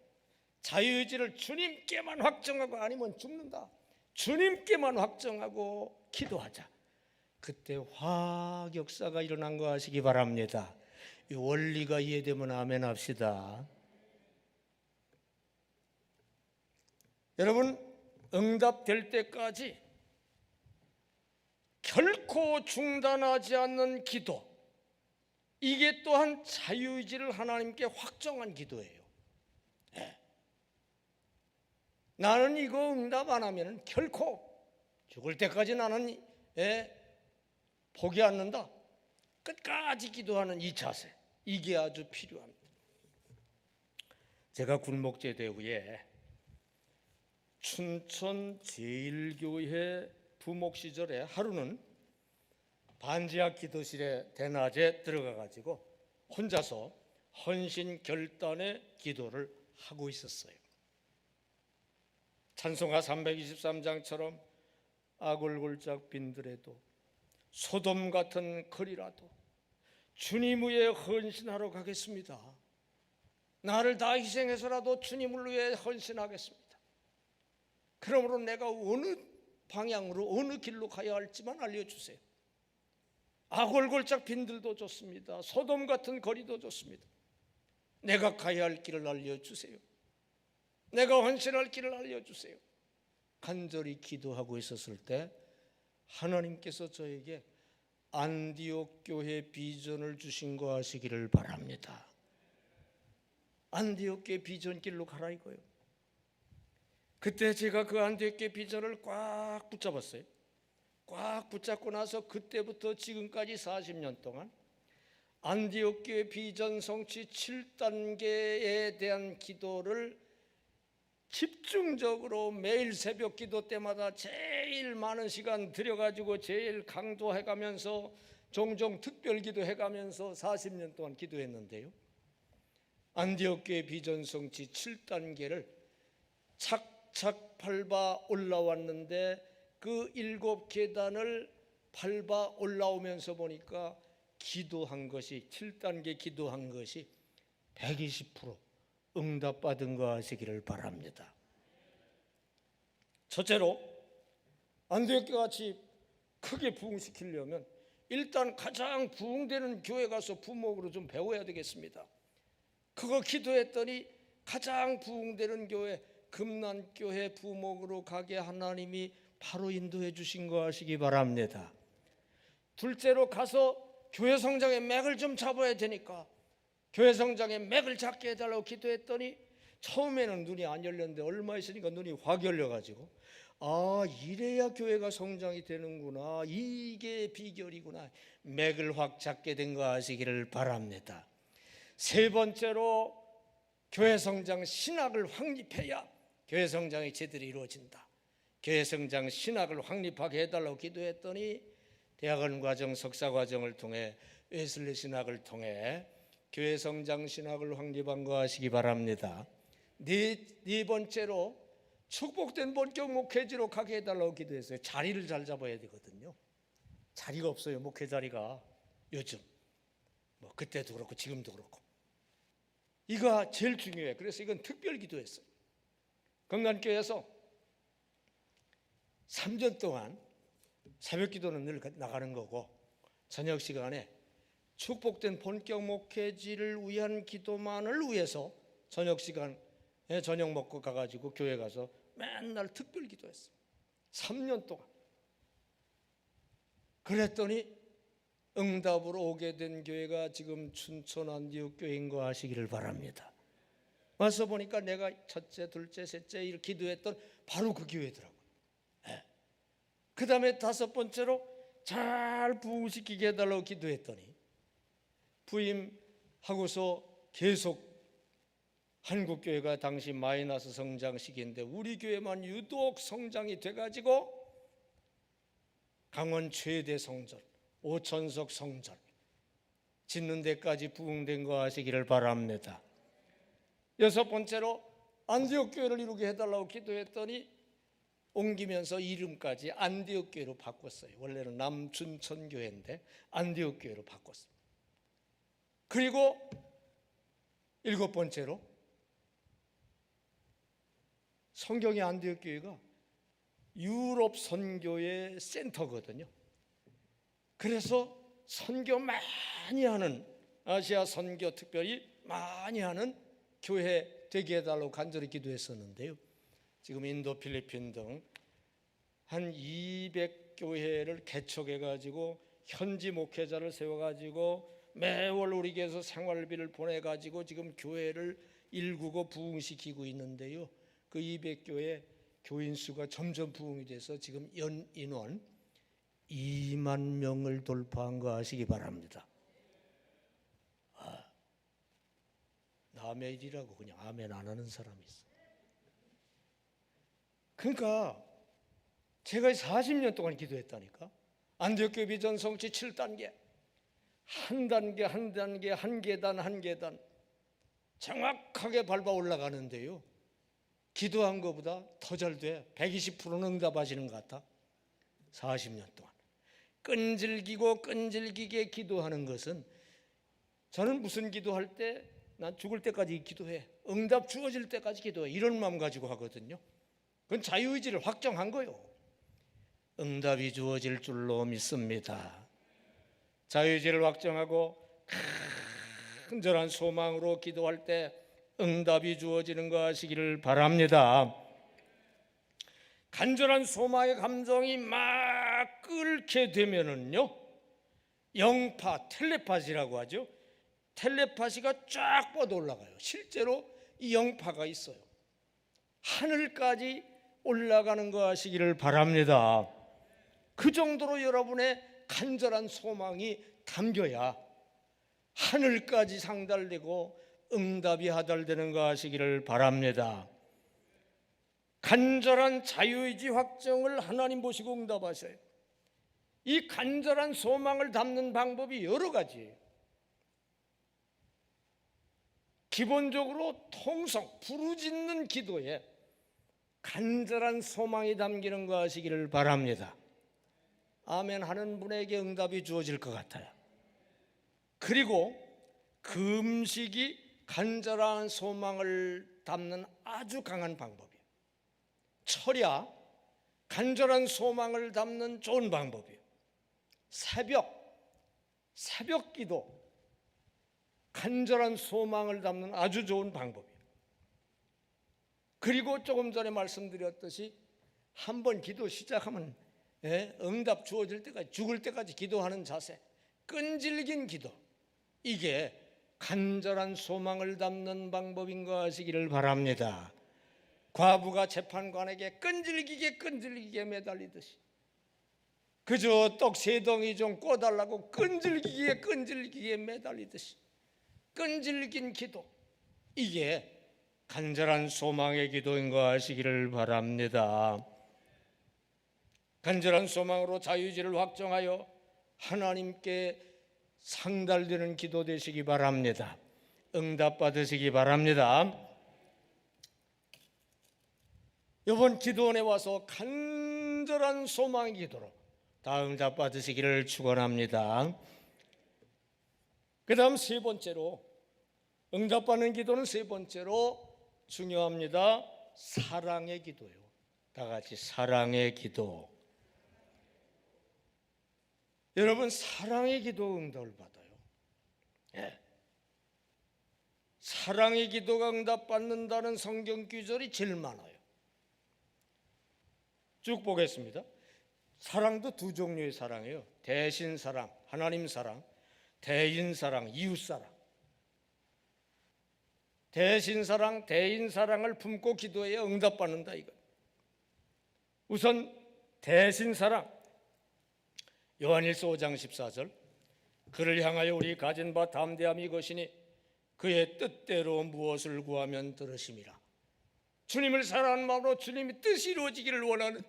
자유의지를 주님께만 확정하고, 아니면 죽는다, 주님께만 확정하고 기도하자. 그때 화학 역사가 일어난 거 하시기 바랍니다. 이 원리가 이해되면 아멘 합시다. 여러분, 응답될 때까지 결코 중단하지 않는 기도, 이게 또한 자유의지를 하나님께 확정한 기도예요. 나는 이거 응답 안 하면 결코 죽을 때까지 나는 포기 않는다. 끝까지 기도하는 이 자세, 이게 아주 필요합니다. 제가 군목제대 후에 춘천 제1교회 부목 시절에 하루는 반지하 기도실에 대낮에 들어가 가지고 혼자서 헌신 결단의 기도를 하고 있었어요. 찬송가 323장처럼 아골골짝 빈들에도 소돔 같은 거리라도 주님 위에 헌신하러 가겠습니다. 나를 다 희생해서라도 주님을 위해 헌신하겠습니다. 그러므로 내가 어느 방향으로 어느 길로 가야 할지만 알려주세요. 아골골짝 빈들도 좋습니다. 소돔 같은 거리도 좋습니다. 내가 가야 할 길을 알려주세요. 내가 헌신할 길을 알려주세요. 간절히 기도하고 있었을 때 하나님께서 저에게 안디옥 교회 비전을 주신 거 아시기를 바랍니다. 안디옥 교회 비전길로 가라 이거예요. 그때 제가 그 안디옥 교회 비전을 꽉 붙잡았어요. 꽉 붙잡고 나서 그때부터 지금까지 40년 동안 안디옥 교회 비전 성취 7단계에 대한 기도를 집중적으로 매일 새벽 기도 때마다 제일 많은 시간 들여가지고 제일 강조해가면서 종종 특별 기도해가면서 40년 동안 기도했는데요. 안디옥 교회 비전 성취 7단계를 착착 밟아 올라왔는데 그 7계단을 밟아 올라오면서 보니까 기도한 것이 7단계 기도한 것이 120% 응답받은 거 아시기를 바랍니다. 첫째로 안디옥 교회 같이 크게 부흥시키려면 일단 가장 부흥되는 교회 가서 부목으로 좀 배워야 되겠습니다. 그거 기도했더니 가장 부흥되는 교회 금난교회 부목으로 가게 하나님이 바로 인도해 주신 거 아시기 바랍니다. 둘째로 가서 교회 성장의 맥을 좀 잡아야 되니까 교회 성장의 맥을 잡게 해달라고 기도했더니 처음에는 눈이 안 열렸는데 얼마 있으니까 눈이 확 열려가지고 이래야 교회가 성장이 되는구나, 이게 비결이구나, 맥을 확 잡게 된 거 아시기를 바랍니다. 세 번째로 교회 성장 신학을 확립해야 교회 성장이 제대로 이루어진다. 교회 성장 신학을 확립하게 해달라고 기도했더니 대학원 과정, 석사 과정을 통해 웨슬리 신학을 통해 교회 성장 신학을 확립한 거 아시기 바랍니다. 네 번째로 축복된 본격 목회지로 가게 해달라고 기도했어요. 자리를 잘 잡아야 되거든요. 자리가 없어요. 목회 자리가 요즘 그때도 그렇고 지금도 그렇고 이거 제일 중요해요. 그래서 이건 특별 기도했어요. 건강교회에서 3년 동안 새벽 기도는 늘 나가는 거고 저녁 시간에 축복된 본격 목회지를 위한 기도만을 위해서 저녁 시간에 저녁 먹고 가가지고 교회 가서 맨날 특별 기도했어요. 3년 동안. 그랬더니 응답으로 오게 된 교회가 지금 춘천 안디옥 교회인 거 아시기를 바랍니다. 와서 보니까 내가 첫째, 둘째, 셋째 이렇게 기도했던 바로 그 교회더라고요. 그 다음에 다섯 번째로 잘 부흥시키게 해달라고 기도했더니 부임하고서 계속 한국교회가 당시 마이너스 성장 시기인데 우리 교회만 유독 성장이 돼가지고 강원 최대 성전 5천석 성전 짓는 데까지 부흥된 거 아시기를 바랍니다. 여섯 번째로 안디옥 교회를 이루게 해달라고 기도했더니 옮기면서 이름까지 안디옥 교회로 바꿨어요. 원래는 남춘천 교회인데 안디옥 교회로 바꿨어요. 그리고 일곱 번째로 성경의 안디옥 교회가 유럽 선교의 센터거든요. 그래서 선교 많이 하는 아시아 선교 특별히 많이 하는 교회 되게 해달라고 간절히 기도했었는데요. 지금 인도, 필리핀 등 한 200교회를 개척해가지고 현지 목회자를 세워가지고 매월 우리 교회에서 생활비를 보내가지고 지금 교회를 일구고 부흥시키고 있는데요. 그 200교회 교인 수가 점점 부흥이 돼서 지금 연 인원 2만 명을 돌파한 거 아시기 바랍니다. 남의 일이라고 그냥 아멘 안 하는 사람이 있어. 그러니까 제가 40년 동안 기도했다니까. 안디옥교회 비전 성취 7단계, 한 단계 한 단계 한 계단 한 계단 정확하게 밟아 올라가는데요, 기도한 것보다 더 잘 돼. 120%는 응답하시는 것 같아. 40년 동안 끈질기게 기도하는 것은, 저는 무슨 기도할 때 난 죽을 때까지 기도해, 응답 주어질 때까지 기도해, 이런 마음 가지고 하거든요. 그건 자유의지를 확정한 거요. 응답이 주어질 줄로 믿습니다. 자유의지를 확정하고 간절한 소망으로 기도할 때 응답이 주어지는 거 아시기를 바랍니다. 간절한 소망의 감정이 막 끓게 되면은요, 영파, 텔레파시라고 하죠. 텔레파시가 쫙 뻗어 올라가요. 실제로 이 영파가 있어요. 하늘까지 올라가는 거 아시기를 바랍니다. 그 정도로 여러분의 간절한 소망이 담겨야 하늘까지 상달되고 응답이 하달되는 거 아시기를 바랍니다. 간절한 자유의지 확정을 하나님 보시고 응답하셔요. 이 간절한 소망을 담는 방법이 여러 가지예요. 기본적으로 통성, 부르짖는 기도에 간절한 소망이 담기는 거 아시기를 바랍니다. 아멘 하는 분에게 응답이 주어질 것 같아요. 그리고 금식이 간절한 소망을 담는 아주 강한 방법이에요. 철야, 간절한 소망을 담는 좋은 방법이에요. 새벽 기도, 간절한 소망을 담는 아주 좋은 방법이에요. 그리고 조금 전에 말씀드렸듯이 한번 기도 시작하면 응답 주어질 때까지, 죽을 때까지 기도하는 자세, 끈질긴 기도, 이게 간절한 소망을 담는 방법인 거 아시기를 바랍니다. 과부가 재판관에게 끈질기게 매달리듯이, 그저 떡 3덩이 좀 꿔달라고 끈질기게 매달리듯이 끈질긴 기도, 이게 간절한 소망의 기도인 거 아시기를 바랍니다. 간절한 소망으로 자유의지를 확정하여 하나님께 상달되는 기도 되시기 바랍니다. 응답 받으시기 바랍니다. 이번 기도원에 와서 간절한 소망의 기도로 다 응답 받으시기를 축원합니다. 그 다음 세 번째로, 응답받는 기도는 세 번째로 중요합니다. 사랑의 기도요. 다 같이 사랑의 기도. 여러분, 사랑의 기도 응답을 받아요. 사랑의 기도가 응답받는다는 성경 구절이 제일 많아요. 쭉 보겠습니다. 사랑도 두 종류의 사랑이에요. 대신 사랑, 하나님 사랑, 대인 사랑, 이웃 사랑. 대신 사랑, 대인 사랑을 품고 기도해야 응답받는다 이거. 우선 대신 사랑, 요한일서 5장 14절, 그를 향하여 우리 가진 바 담대함이 이것이니 그의 뜻대로 무엇을 구하면 들으심이라. 주님을 사랑하는 마음으로 주님의 뜻이 이루어지기를 원하는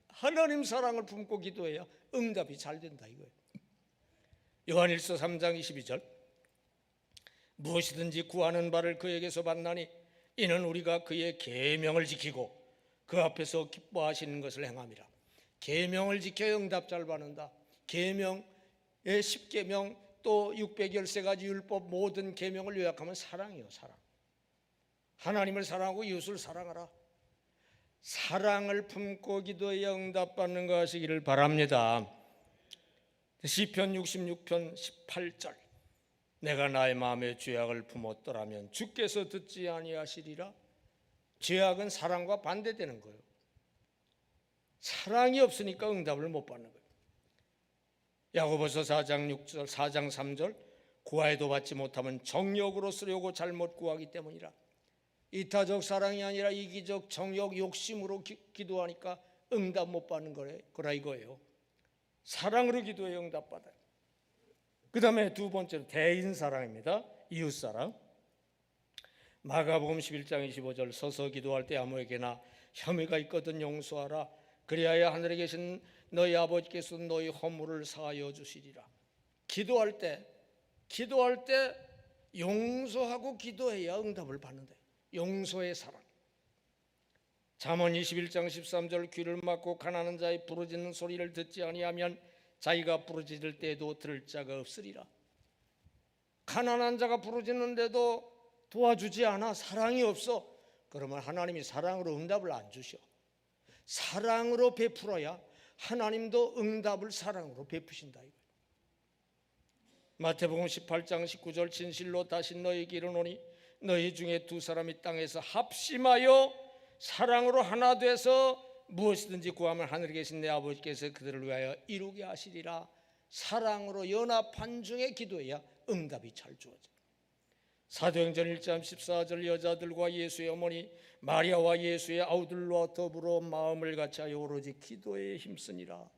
하나님 사랑을 품고 기도해야 응답이 잘 된다 이거예요. 요한일서 3장 22절, 무엇이든지 구하는 바를 그에게서 받나니 이는 우리가 그의 계명을 지키고 그 앞에서 기뻐하시는 것을 행함이라. 계명을 지켜야 응답 잘 받는다. 계명의 10계명 또 613가지 율법 모든 계명을 요약하면 사랑이요, 사랑. 하나님을 사랑하고 이웃을 사랑하라. 사랑을 품고 기도해야 응답받는 거 하시기를 바랍니다. 시편 66편 18절, 내가 나의 마음에 죄악을 품었더라면 주께서 듣지 아니하시리라. 죄악은 사랑과 반대되는 거예요. 사랑이 없으니까 응답을 못 받는 거예요. 야고보서 4장 6절, 4장 3절, 구하여도 받지 못하면 정욕으로 쓰려고 잘못 구하기 때문이라. 이타적 사랑이 아니라 이기적 정욕 욕심으로 기도하니까 응답 못 받는 거라 이거예요. 사랑으로 기도해 응답 받아요. 그 다음에 두 번째로 대인 사랑입니다. 이웃 사랑. 마가복음 11장 25절 서서 기도할 때 아무에게나 혐의가 있거든 용서하라. 그리하여 하늘에 계신 너희 아버지께서 너희 허물을 사하여 주시리라. 기도할 때 용서하고 기도해야 응답을 받는다. 용서의 사랑. 잠언 21장 13절 귀를 막고 가난한 자의 부르짖는 소리를 듣지 아니하면 자기가 부르짖을 때에도 들을 자가 없으리라. 가난한 자가 부르짖는데도 도와주지 않아. 사랑이 없어. 그러면 하나님이 사랑으로 응답을 안 주셔. 사랑으로 베풀어야 하나님도 응답을 사랑으로 베푸신다. 마태복음 18장 19절 진실로 다시 너희에게 이르노니 너희 중에 두 사람이 땅에서 합심하여 사랑으로 하나 돼서 무엇이든지 구하면 하늘에 계신 내 아버지께서 그들을 위하여 이루게 하시리라. 사랑으로 연합한 중에 기도해야 응답이 잘 주어져. 사도행전 1장 14절 여자들과 예수의 어머니 마리아와 예수의 아우들과 더불어 마음을 같이하여 오로지 기도에 힘쓰니라.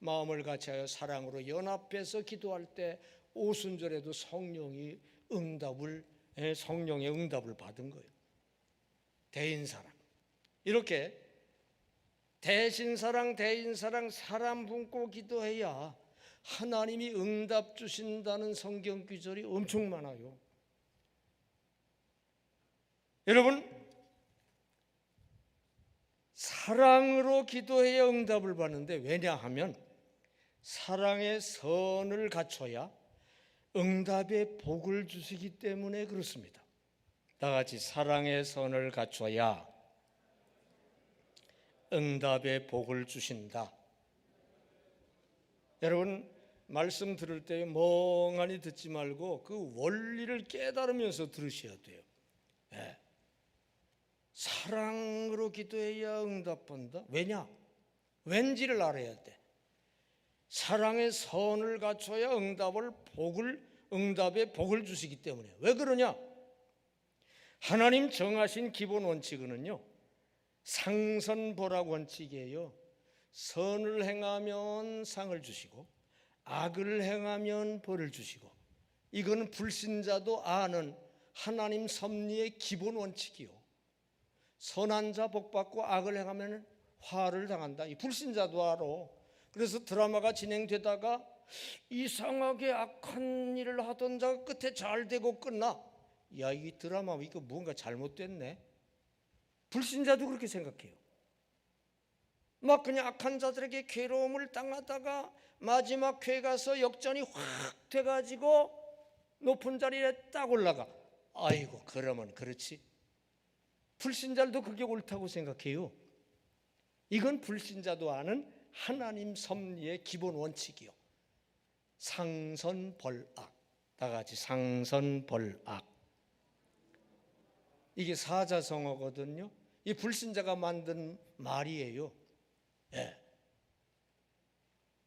마음을 같이하여 사랑으로 연합해서 기도할 때 오순절에도 성령의 응답을 받은 거예요. 대인사랑. 이렇게 대신사랑, 대인사랑, 사람 품고 기도해야 하나님이 응답 주신다는 성경 구절이 엄청 많아요. 여러분, 사랑으로 기도해야 응답을 받는데 왜냐하면 사랑의 선을 갖춰야 응답의 복을 주시기 때문에 그렇습니다. 다 같이 사랑의 선을 갖춰야 응답의 복을 주신다. 여러분, 말씀 들을 때 멍하니 듣지 말고 그 원리를 깨달으면서 들으셔야 돼요. 네. 사랑으로 기도해야 응답받는다. 왜냐? 왠지를 알아야 돼. 사랑의 선을 갖춰야 응답의 복을 주시기 때문에. 왜 그러냐? 하나님 정하신 기본 원칙은요, 상선보락 원칙이에요. 선을 행하면 상을 주시고 악을 행하면 벌을 주시고, 이거는 불신자도 아는 하나님 섭리의 기본 원칙이요. 선한 자 복받고 악을 행하면 화를 당한다. 이 불신자도 알아. 그래서 드라마가 진행되다가 이상하게 악한 일을 하던 자가 끝에 잘 되고 끝나. 야, 이 드라마 이거 뭔가 잘못됐네. 불신자도 그렇게 생각해요. 막 그냥 악한 자들에게 괴로움을 당하다가 마지막 회에 가서 역전이 확 돼가지고 높은 자리에 딱 올라가. 아이고, 그러면 그렇지. 불신자들도 그게 옳다고 생각해요. 이건 불신자도 아는 하나님 섭리의 기본 원칙이요. 상선벌악. 다 같이 상선벌악. 이게 사자성어거든요. 이 불신자가 만든 말이에요. 예.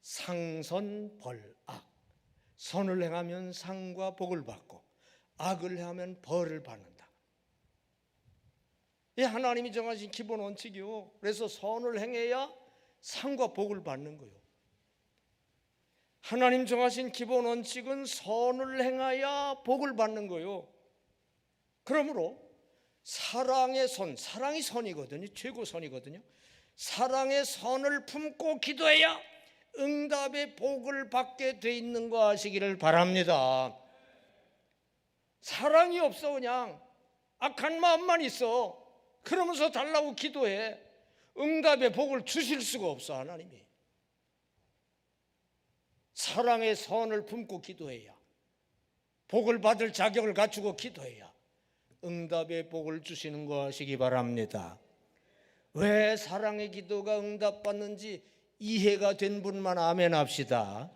상선벌악. 선을 행하면 상과 복을 받고 악을 행하면 벌을 받는다. 이 하나님이 정하신 기본 원칙이요. 그래서 선을 행해야 상과 복을 받는 거예요. 하나님 정하신 기본 원칙은 선을 행하야 복을 받는 거예요. 그러므로 사랑의 선, 사랑이 선이거든요. 최고 선이거든요. 사랑의 선을 품고 기도해야 응답의 복을 받게 돼 있는 거 아시기를 바랍니다. 사랑이 없어 그냥 악한 마음만 있어. 그러면서 달라고 기도해. 응답의 복을 주실 수가 없어 하나님이. 사랑의 선을 품고 기도해야, 복을 받을 자격을 갖추고 기도해야 응답의 복을 주시는 거 아시기 바랍니다. 왜 사랑의 기도가 응답받는지 이해가 된 분만 아멘 합시다.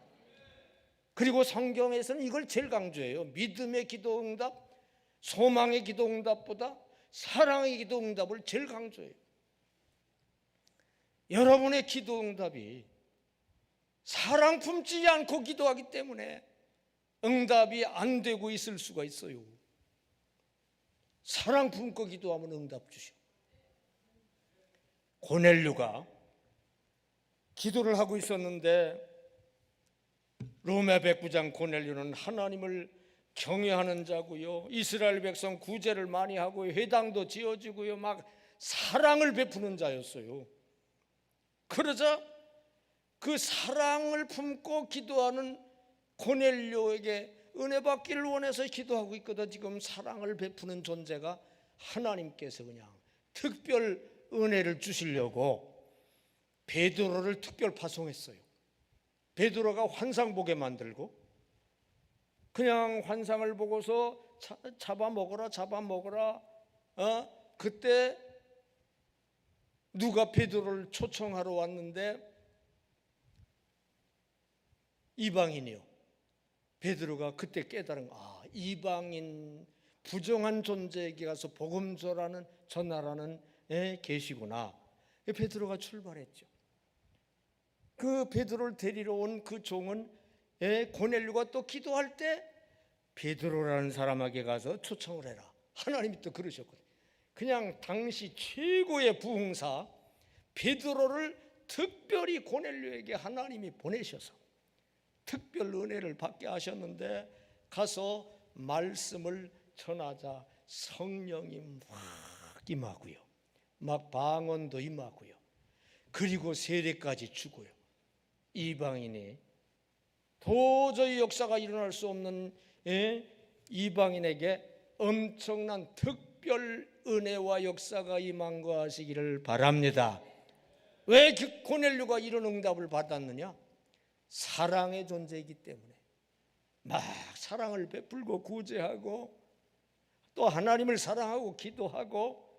그리고 성경에서는 이걸 제일 강조해요. 믿음의 기도 응답, 소망의 기도 응답보다 사랑의 기도 응답을 제일 강조해요. 여러분의 기도 응답이 사랑 품지 않고 기도하기 때문에 응답이 안 되고 있을 수가 있어요. 사랑 품고 기도하면 응답 주셔. 고넬료가 기도를 하고 있었는데 로마 백부장 고넬료는 하나님을 경외하는 자고요, 이스라엘 백성 구제를 많이 하고 회당도 지어지고요, 막 사랑을 베푸는 자였어요. 그러자 그 사랑을 품고 기도하는 고넬료에게 은혜 받기를 원해서 기도하고 있거든. 지금 사랑을 베푸는 존재가 하나님께서 그냥 특별 은혜를 주시려고 베드로를 특별 파송했어요. 베드로가 환상 보게 만들고, 그냥 환상을 보고서 잡아먹어라 그때 누가 베드로를 초청하러 왔는데 이방인이요. 베드로가 그때 깨달은 이방인 부정한 존재에게 가서 복음 전하라는 계시구나. 베드로가 출발했죠. 그 베드로를 데리러 온 그 종은 고넬료가 또 기도할 때 베드로라는 사람에게 가서 초청을 해라. 하나님이 또 그러셨거든요. 그냥 당시 최고의 부흥사 베드로를 특별히 고넬료에게 하나님이 보내셔서 특별 은혜를 받게 하셨는데, 가서 말씀을 전하자 성령이 막 임하고요, 막 방언도 임하고요, 그리고 세례까지 주고요. 이방인이 도저히 역사가 일어날 수 없는 이방인에게 엄청난 특별 은혜와 역사가 임한 거 하시기를 바랍니다. 왜 고넬료가 이런 응답을 받았느냐? 사랑의 존재이기 때문에. 막 사랑을 베풀고 구제하고 또 하나님을 사랑하고 기도하고,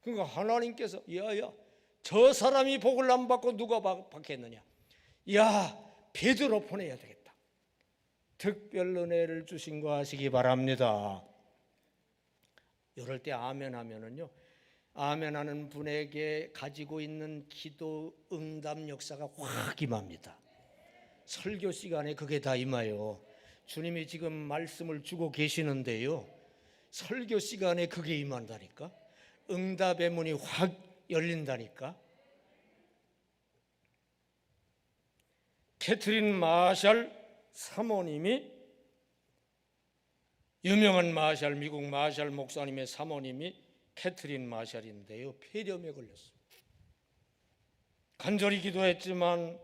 그러니까 하나님께서 야야 저 사람이 복을 안 받고 누가 받겠느냐, 야 베드로 보내야 되겠다. 특별 은혜를 주신 거 하시기 바랍니다. 이럴 때 아멘 하면은요, 아멘하는 분에게 가지고 있는 기도 응답 역사가 확 임합니다. 설교 시간에 그게 다 임해요. 주님이 지금 말씀을 주고 계시는데요, 설교 시간에 그게 임한다니까. 응답의 문이 확 열린다니까. 캐트린 마샬 사모님이, 유명한 마샬, 미국 마샬 목사님의 사모님이 캐트린 마샬인데요, 폐렴에 걸렸어요. 간절히 기도했지만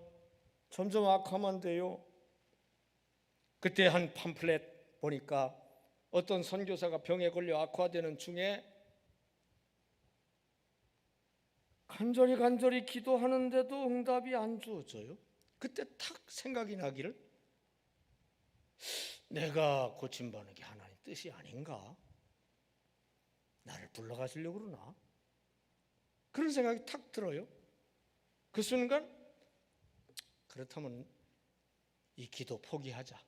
점점 악화만 돼요. 그때 한 팜플렛 보니까 어떤 선교사가 병에 걸려 악화되는 중에 간절히 기도하는데도 응답이 안 주어져요. 그때 탁 생각이 나기를, 내가 고침받는 게 하나님 뜻이 아닌가? 나를 불러가시려고 그러나? 그런 생각이 탁 들어요. 그 순간 그렇다면 이 기도 포기하자.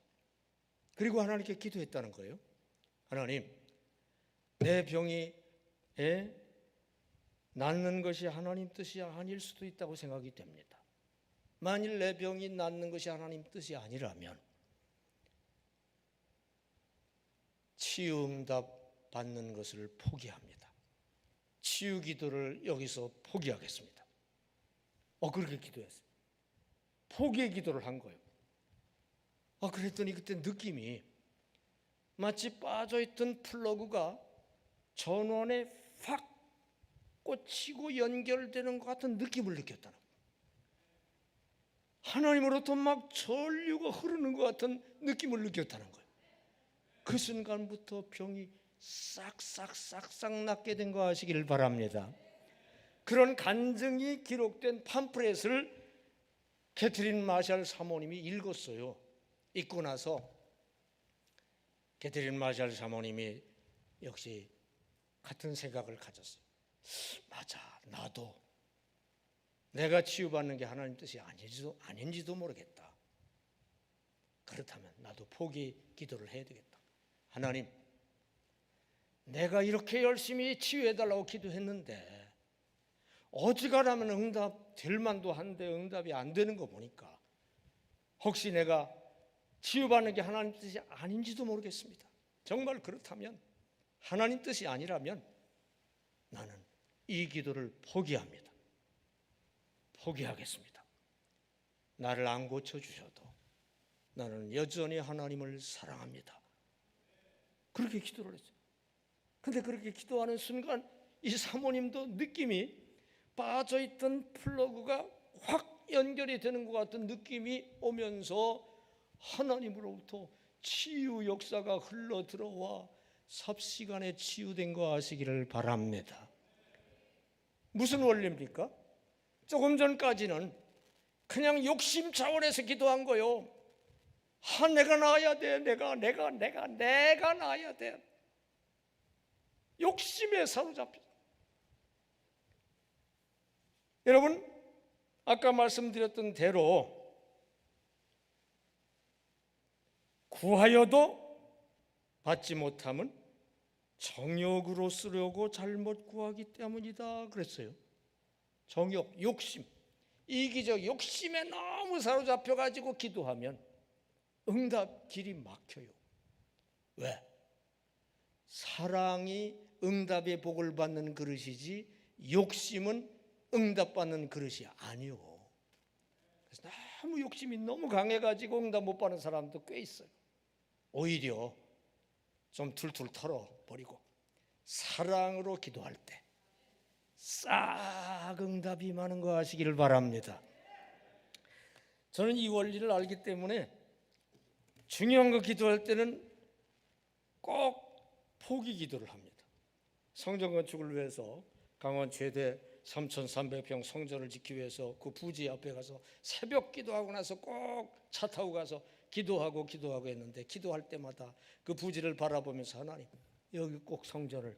그리고 하나님께 기도했다는 거예요. 하나님, 내 병이 낫는 것이 하나님 뜻이 아닐 수도 있다고 생각이 됩니다. 만일 내 병이 낫는 것이 하나님 뜻이 아니라면 치유 응답 받는 것을 포기합니다. 치유 기도를 여기서 포기하겠습니다. 그렇게 기도했어요. 포기의 기도를 한 거예요. 그랬더니 그때 느낌이 마치 빠져있던 플러그가 전원에 확 꽂히고 연결되는 것 같은 느낌을 느꼈다는 거예요. 하나님으로부터 막 전류가 흐르는 것 같은 느낌을 느꼈다는 거예요. 그 순간부터 병이 싹싹 낫게 된 거 아시기를 바랍니다. 그런 간증이 기록된 팜플렛을 캐트린 마샬 사모님이 읽었어요. 읽고 나서 캐트린 마샬 사모님이 역시 같은 생각을 가졌어요. 맞아, 나도 내가 치유받는 게 하나님 뜻이 아닌지도 모르겠다. 그렇다면 나도 포기 기도를 해야 되겠다. 하나님, 내가 이렇게 열심히 치유해달라고 기도했는데 어지간하면 응답 될 만도 한데 응답이 안 되는 거 보니까 혹시 내가 치유받는 게 하나님 뜻이 아닌지도 모르겠습니다. 정말 그렇다면 하나님 뜻이 아니라면 나는 이 기도를 포기합니다. 포기하겠습니다. 나를 안 고쳐주셔도 나는 여전히 하나님을 사랑합니다. 그렇게 기도를 했어요. 근데 그렇게 기도하는 순간 이 사모님도 느낌이 빠져있던 플러그가 확 연결이 되는 것 같은 느낌이 오면서 하나님으로부터 치유 역사가 흘러 들어와 삽시간에 치유된 거 아시기를 바랍니다. 무슨 원리입니까? 조금 전까지는 그냥 욕심 차원에서 기도한 거요. 내가 나아야 돼. 내가 나아야 돼. 욕심에 사로잡혀. 여러분, 아까 말씀드렸던 대로 구하여도 받지 못함은 정욕으로 쓰려고 잘못 구하기 때문이다 그랬어요. 정욕, 욕심, 이기적 욕심에 너무 사로잡혀가지고 기도하면 응답 길이 막혀요. 왜? 사랑이 응답의 복을 받는 그릇이지 욕심은 응답받는 그릇이 아니요. 그래서 너무 욕심이 너무 강해가지고 응답 못 받는 사람도 꽤 있어요. 오히려 좀 툴툴 털어버리고 사랑으로 기도할 때 싹 응답이 많은 거 아시기를 바랍니다. 저는 이 원리를 알기 때문에 중요한 거 기도할 때는 꼭 포기 기도를 합니다. 성전 건축을 위해서 강원 최대 3,300평 성전을 짓기 위해서 그 부지 앞에 가서 새벽 기도하고 나서 꼭 차 타고 가서 기도하고 했는데 기도할 때마다 그 부지를 바라보면서 하나님 여기 꼭 성전을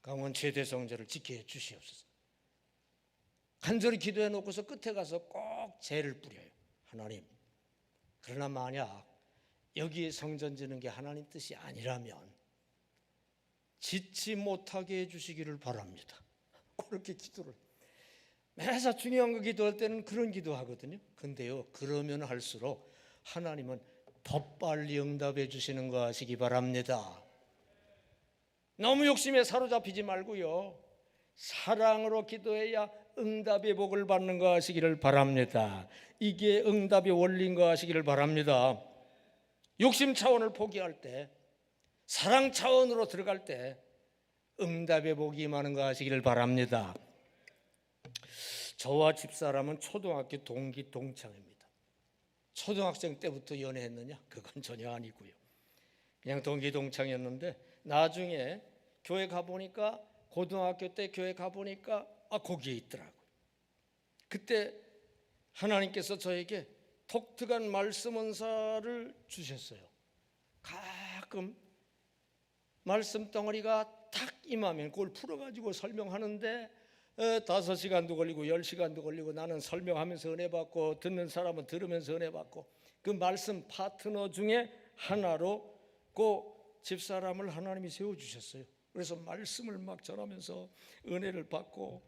강원 최대 성전을 짓게 해 주시옵소서. 간절히 기도해 놓고서 끝에 가서 꼭 재를 뿌려요. 하나님, 그러나 만약 여기에 성전 짓는 게 하나님 뜻이 아니라면 짓지 못하게 해주시기를 바랍니다. 그렇게 기도를 매사 중요한 거 기도할 때는 그런 기도하거든요. 근데요, 그러면 할수록 하나님은 더 빨리 응답해 주시는 거 아시기 바랍니다. 너무 욕심에 사로잡히지 말고요, 사랑으로 기도해야 응답의 복을 받는 거 아시기를 바랍니다. 이게 응답의 원리인 거 아시기를 바랍니다. 욕심 차원을 포기할 때, 사랑 차원으로 들어갈 때 응답의 복이 임하는 거 아시기를 바랍니다. 저와 집사람은 초등학교 동기 동창입니다. 초등학생 때부터 연애했느냐? 그건 전혀 아니고요. 그냥 동기 동창이었는데 나중에 교회 가보니까, 고등학교 때 교회 가보니까 거기에 있더라고요. 그때 하나님께서 저에게 독특한 말씀 은사를 주셨어요. 가끔 말씀 덩어리가 탁 임하면 그걸 풀어가지고 설명하는데 5시간도 걸리고 10시간도 걸리고 나는 설명하면서 은혜 받고 듣는 사람은 들으면서 은혜 받고, 그 말씀 파트너 중에 하나로 그 집사람을 하나님이 세워주셨어요. 그래서 말씀을 막 전하면서 은혜를 받고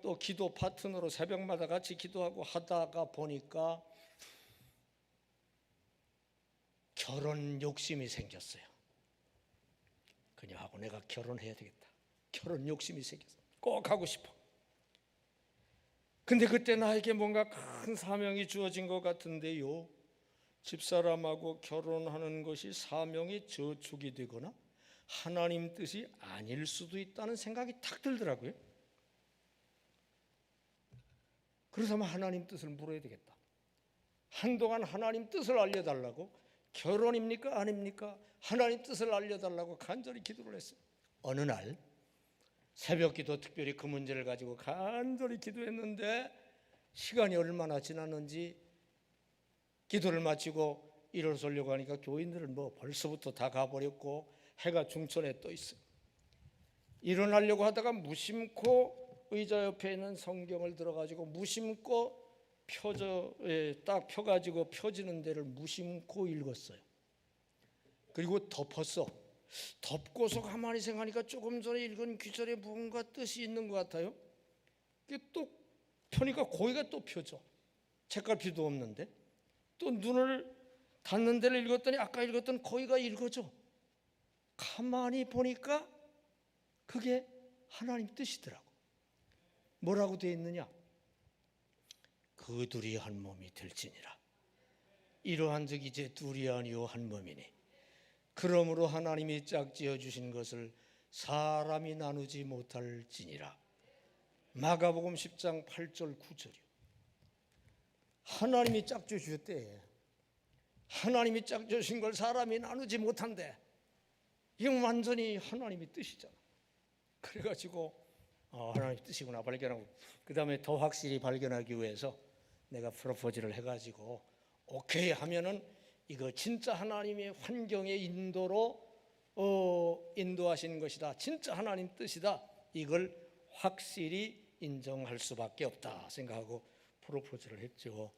또 기도 파트너로 새벽마다 같이 기도하고 하다가 보니까 결혼 욕심이 생겼어요. 그녀하고 내가 결혼해야 되겠다. 결혼 욕심이 생겼어요. 꼭 하고 싶어. 근데 그때 나에게 뭔가 큰 사명이 주어진 것 같은데요, 집사람하고 결혼하는 것이 사명의 저축이 되거나 하나님 뜻이 아닐 수도 있다는 생각이 탁 들더라고요. 그렇다면 하나님 뜻을 물어야 되겠다. 한동안 하나님 뜻을 알려달라고, 결혼입니까 아닙니까? 하나님 뜻을 알려달라고 간절히 기도를 했어요. 어느 날 새벽 기도, 특별히 그 문제를 가지고 간절히 기도했는데 시간이 얼마나 지났는지 기도를 마치고 일어서려고 하니까 교인들은 벌써부터 다 가버렸고 해가 중천에 떠 있어요. 일어나려고 하다가 무심코 의자 옆에 있는 성경을 들어가지고 무심코 딱 펴가지고 펴지는 데를 무심코 읽었어요. 그리고 덮었어. 덮고서 가만히 생각하니까 조금 전에 읽은 구절에 뭔가 뜻이 있는 것 같아요. 또 펴니까 거기가 또 펴져. 책갈피도 없는데 또 눈을 닫는 데를 읽었더니 아까 읽었던 거기가 읽어져. 가만히 보니까 그게 하나님 뜻이더라고. 뭐라고 되어 있느냐? 그 둘이 한 몸이 될지니라. 이러한 적이 이제 둘이 아니요 한 몸이니 그러므로 하나님이 짝지어 주신 것을 사람이 나누지 못할지니라. 마가복음 10장 8절 9절이요. 하나님이 짝지어 주셨대. 하나님이 짝지어 주신 걸 사람이 나누지 못한대. 이건 완전히 하나님의 뜻이잖아. 그래가지고 하나님의 뜻이구나 발견하고, 그 다음에 더 확실히 발견하기 위해서 내가 프로포즈를 해가지고 오케이 하면은 이거 진짜 하나님의 환경의 인도로 인도하시는 것이다, 진짜 하나님 뜻이다, 이걸 확실히 인정할 수밖에 없다 생각하고 프로포즈를 했죠.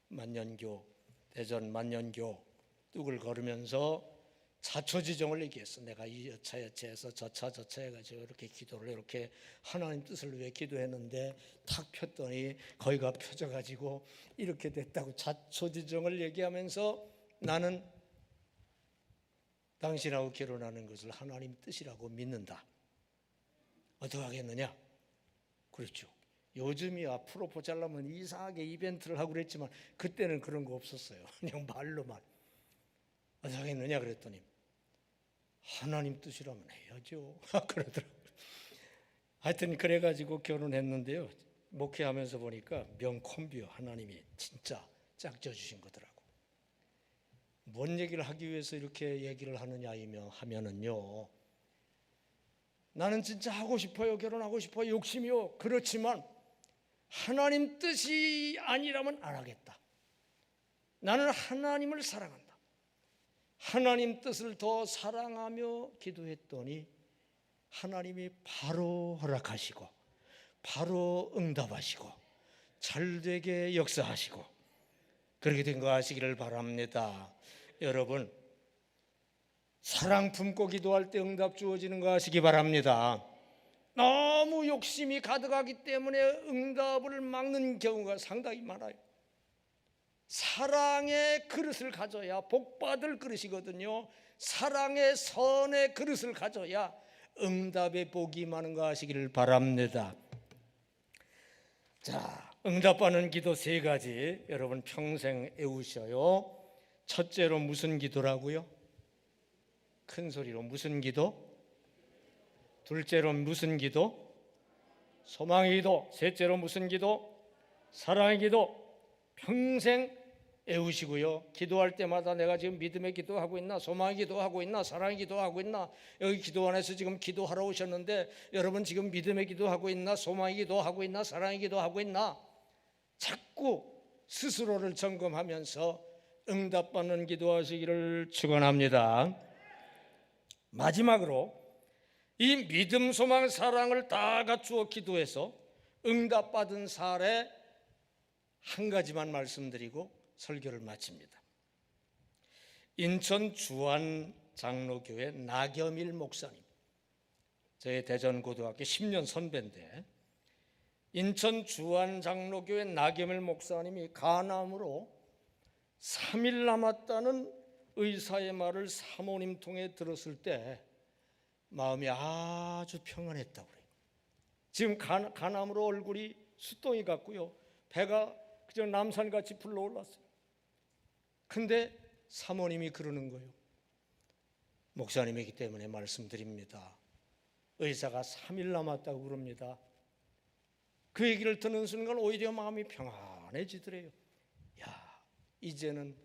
만년교, 대전 만년교 뚝을 걸으면서 자초지종을 얘기했어. 내가 이 여차여차해서 저차 해가지고 이렇게 기도를 이렇게 하나님 뜻을 위해 기도했는데 탁 폈더니 거기가 펴져가지고 이렇게 됐다고 자초지종을 얘기하면서 나는 당신하고 결혼하는 것을 하나님 뜻이라고 믿는다. 어떻게 하겠느냐? 그렇죠. 요즘이야 프로포즈 하려면 이상하게 이벤트를 하고 그랬지만 그때는 그런 거 없었어요. 그냥 말로만. 어떻게 하겠느냐 그랬더니 하나님 뜻이라면 해야죠. 그러더라고요. 하여튼 그래가지고 결혼했는데요. 목회하면서 보니까 명콤비요. 하나님이 진짜 짝져 주신 거더라고. 뭔 얘기를 하기 위해서 이렇게 얘기를 하면은요. 나는 진짜 하고 싶어요. 결혼하고 싶어요. 욕심이요. 그렇지만 하나님 뜻이 아니라면 안 하겠다. 나는 하나님을 사랑한다. 하나님 뜻을 더 사랑하며 기도했더니 하나님이 바로 허락하시고 바로 응답하시고 잘되게 역사하시고 그렇게 된 거 아시기를 바랍니다. 여러분, 사랑 품고 기도할 때 응답 주어지는 거 아시기 바랍니다. 너무 욕심이 가득하기 때문에 응답을 막는 경우가 상당히 많아요. 사랑의 그릇을 가져야 복받을 그릇이거든요. 사랑의 선의 그릇을 가져야 응답의 복이 많은 거 아시기를 바랍니다. 자, 응답받는 기도 세 가지 여러분 평생 외우셔요. 첫째로 무슨 기도라고요? 큰 소리로 무슨 기도? 둘째로 무슨 기도? 소망의 기도. 셋째로 무슨 기도? 사랑의 기도. 평생 외우시고요. 기도할 때마다 내가 지금 믿음의 기도하고 있나, 소망의 기도하고 있나, 사랑의 기도하고 있나. 여기 기도원에서 지금 기도하러 오셨는데 여러분 지금 믿음의 기도하고 있나, 소망의 기도하고 있나, 사랑의 기도하고 있나. 자꾸 스스로를 점검하면서 응답받는 기도하시기를 축원합니다. 마지막으로 이 믿음, 소망, 사랑을 다 갖추어 기도해서 응답받은 사례 한 가지만 말씀드리고 설교를 마칩니다. 인천 주안 장로교회 나겸일 목사님, 저희 대전고등학교 10년 선배인데 인천 주안 장로교회 나겸일 목사님이 간암으로 3일 남았다는 의사의 말을 사모님 통해 들었을 때 마음이 아주 평안했다고 그래요. 지금 간암으로 얼굴이 수동이 같고요. 배가 그저 남산같이 불러올랐어요. 근데 사모님이 그러는 거예요. 목사님이기 때문에 말씀드립니다. 의사가 3일 남았다고 그럽니다. 그 얘기를 듣는 순간 오히려 마음이 평안해지더래요. 야, 이제는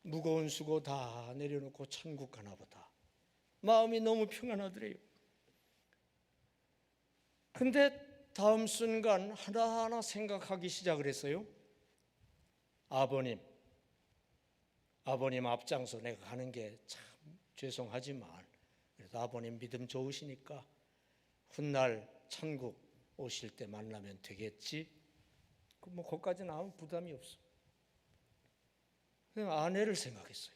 무거운 수고 다 내려놓고 천국 가나 보다. 마음이 너무 평안하더래요. 근데 다음 순간 하나하나 생각하기 시작을 했어요. 아버님 앞장서 내가 가는 게 참 죄송하지만 그래도 아버님 믿음 좋으시니까 훗날 천국 오실 때 만나면 되겠지. 뭐 거기까지는 아무 부담이 없어. 그냥 아내를 생각했어요.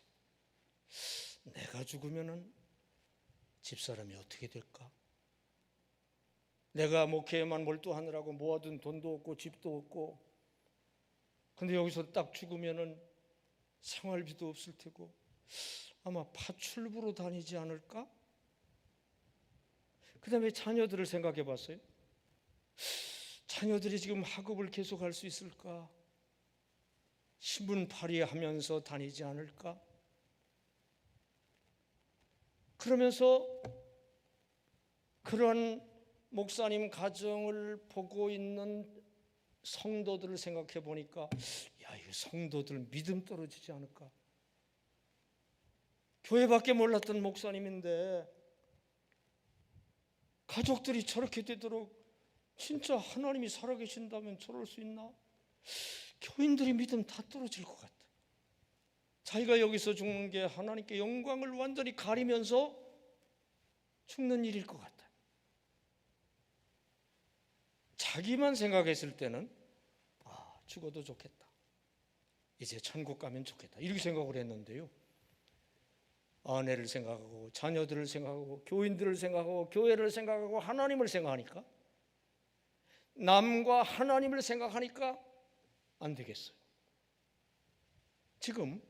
내가 죽으면은 집사람이 어떻게 될까? 내가 목회에만 몰두하느라고 모아둔 돈도 없고 집도 없고, 근데 여기서 딱 죽으면은 생활비도 없을 테고 아마 파출부로 다니지 않을까? 그 다음에 자녀들을 생각해 봤어요. 자녀들이 지금 학업을 계속할 수 있을까? 신분팔이 하면서 다니지 않을까? 그러면서 그런 목사님 가정을 보고 있는 성도들을 생각해 보니까 야, 이 성도들 믿음 떨어지지 않을까? 교회밖에 몰랐던 목사님인데 가족들이 저렇게 되도록 진짜 하나님이 살아계신다면 저럴 수 있나? 교인들이 믿음 다 떨어질 것 같아. 자기가 여기서 죽는 게 하나님께 영광을 완전히 가리면서 죽는 일일 것 같아. 자기만 생각했을 때는 죽어도 좋겠다, 이제 천국 가면 좋겠다, 이렇게 생각을 했는데요, 아내를 생각하고 자녀들을 생각하고 교인들을 생각하고 교회를 생각하고 하나님을 생각하니까, 남과 하나님을 생각하니까 안 되겠어요. 지금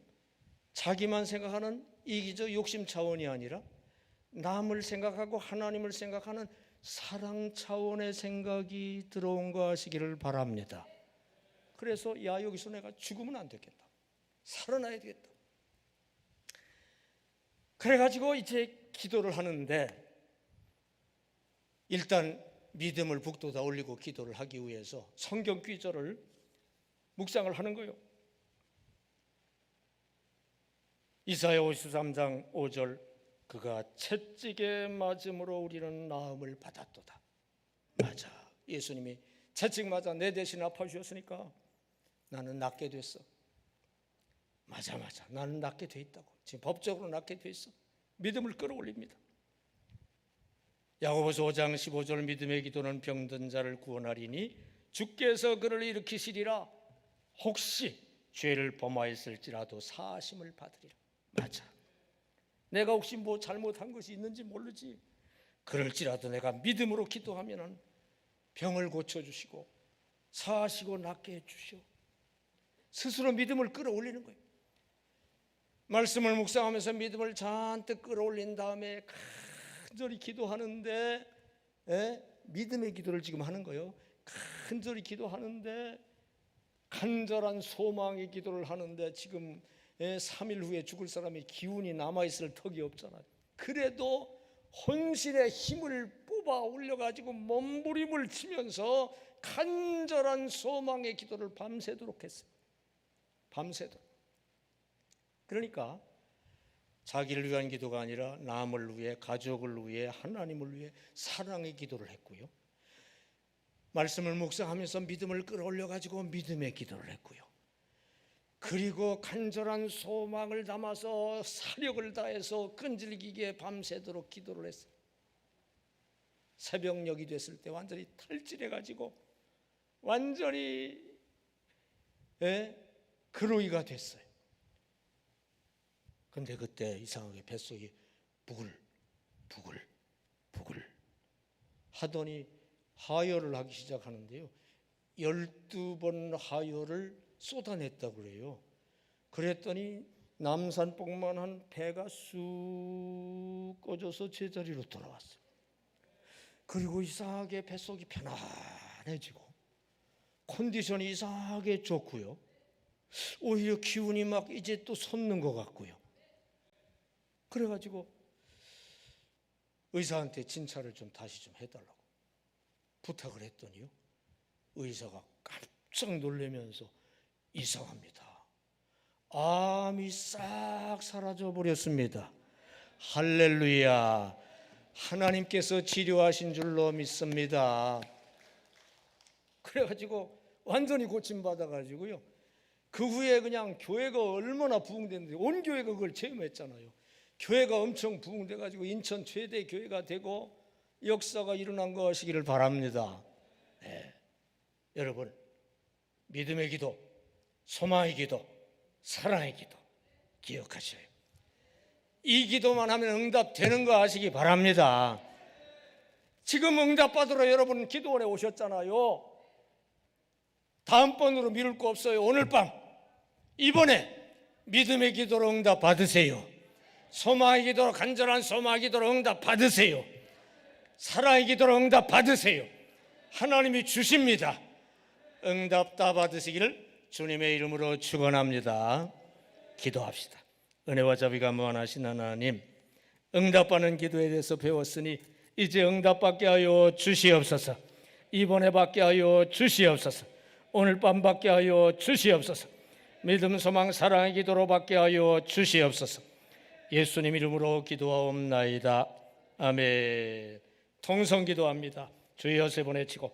자기만 생각하는 이기적 욕심 차원이 아니라 남을 생각하고 하나님을 생각하는 사랑 차원의 생각이 들어온 거 하시기를 바랍니다. 그래서 야, 여기서 내가 죽으면 안 되겠다, 살아나야 되겠다. 그래가지고 이제 기도를 하는데, 일단 믿음을 북돋아 올리고 기도를 하기 위해서 성경 구절을 묵상을 하는 거예요. 이사야 53장 5절, 그가 채찍에 맞음으로 우리는 나음을 받았도다. 맞아, 예수님이 채찍 맞아 내 대신 아파주셨으니까 나는 낫게 됐어. 맞아, 나는 낫게 돼 있다고. 지금 법적으로 낫게 돼 있어. 믿음을 끌어올립니다. 야고보서 5장 15절, 믿음의 기도는 병든 자를 구원하리니 주께서 그를 일으키시리라. 혹시 죄를 범하였을지라도 사하심을 받으리라. 맞아, 내가 혹시 뭐 잘못한 것이 있는지 모르지, 그럴지라도 내가 믿음으로 기도하면 병을 고쳐주시고 사하시고 낫게 해주시오. 스스로 믿음을 끌어올리는 거예요. 말씀을 묵상하면서 믿음을 잔뜩 끌어올린 다음에 간절히 기도하는데, 믿음의 기도를 지금 하는 거예요. 간절히 기도하는데, 간절한 소망의 기도를 하는데, 지금 3일 후에 죽을 사람이 기운이 남아있을 턱이 없잖아요. 그래도 혼신의 힘을 뽑아 올려가지고 몸부림을 치면서 간절한 소망의 기도를 밤새도록 했어요. 밤새도록. 그러니까 자기를 위한 기도가 아니라 남을 위해, 가족을 위해, 하나님을 위해 사랑의 기도를 했고요, 말씀을 묵상하면서 믿음을 끌어올려가지고 믿음의 기도를 했고요, 그리고 간절한 소망을 담아서 사력을 다해서 끈질기게 밤새도록 기도를 했어요. 새벽녘이 됐을 때 완전히 탈진해가지고 완전히 그로이가 됐어요. 근데 그때 이상하게 뱃속이 부글 하더니 하혈을 하기 시작하는데요, 12번 하혈을 쏟아냈다고 그래요. 그랬더니 남산복만한 배가 쑥 꺼져서 제자리로 돌아왔어요. 그리고 이상하게 뱃속이 편안해지고 컨디션이 이상하게 좋고요, 오히려 기운이 막 이제 또 솟는 것 같고요. 그래가지고 의사한테 진찰을 좀 다시 좀 해달라고 부탁을 했더니요, 의사가 깜짝 놀라면서 이상합니다, 암이 싹 사라져 버렸습니다. 할렐루야, 하나님께서 치료하신 줄로 믿습니다. 그래가지고 완전히 고침받아가지고요, 그 후에 그냥 교회가 얼마나 부흥됐는데 온 교회가 그걸 체험했잖아요. 교회가 엄청 부흥돼가지고 인천 최대 교회가 되고 역사가 일어난 거 하시기를 바랍니다. 여러분, 믿음의 기도, 소망의 기도, 사랑의 기도 기억하셔요. 이 기도만 하면 응답되는 거 아시기 바랍니다. 지금 응답받으러 여러분 기도원에 오셨잖아요. 다음번으로 미룰 거 없어요. 오늘 밤, 이번에 믿음의 기도로 응답 받으세요. 소망의 기도로, 간절한 소망의 기도로 응답 받으세요. 사랑의 기도로 응답 받으세요. 하나님이 주십니다. 응답 다 받으시기를 주님의 이름으로 축원합니다. 기도합시다. 은혜와 자비가 무한하신 하나님, 응답받는 기도에 대해서 배웠으니 이제 응답받게 하여 주시옵소서. 이번에 받게 하여 주시옵소서. 오늘 밤 받게 하여 주시옵소서. 믿음, 소망, 사랑의 기도로 받게 하여 주시옵소서. 예수님 이름으로 기도하옵나이다. 아멘. 통성 기도합니다. 주여 세 번 외치고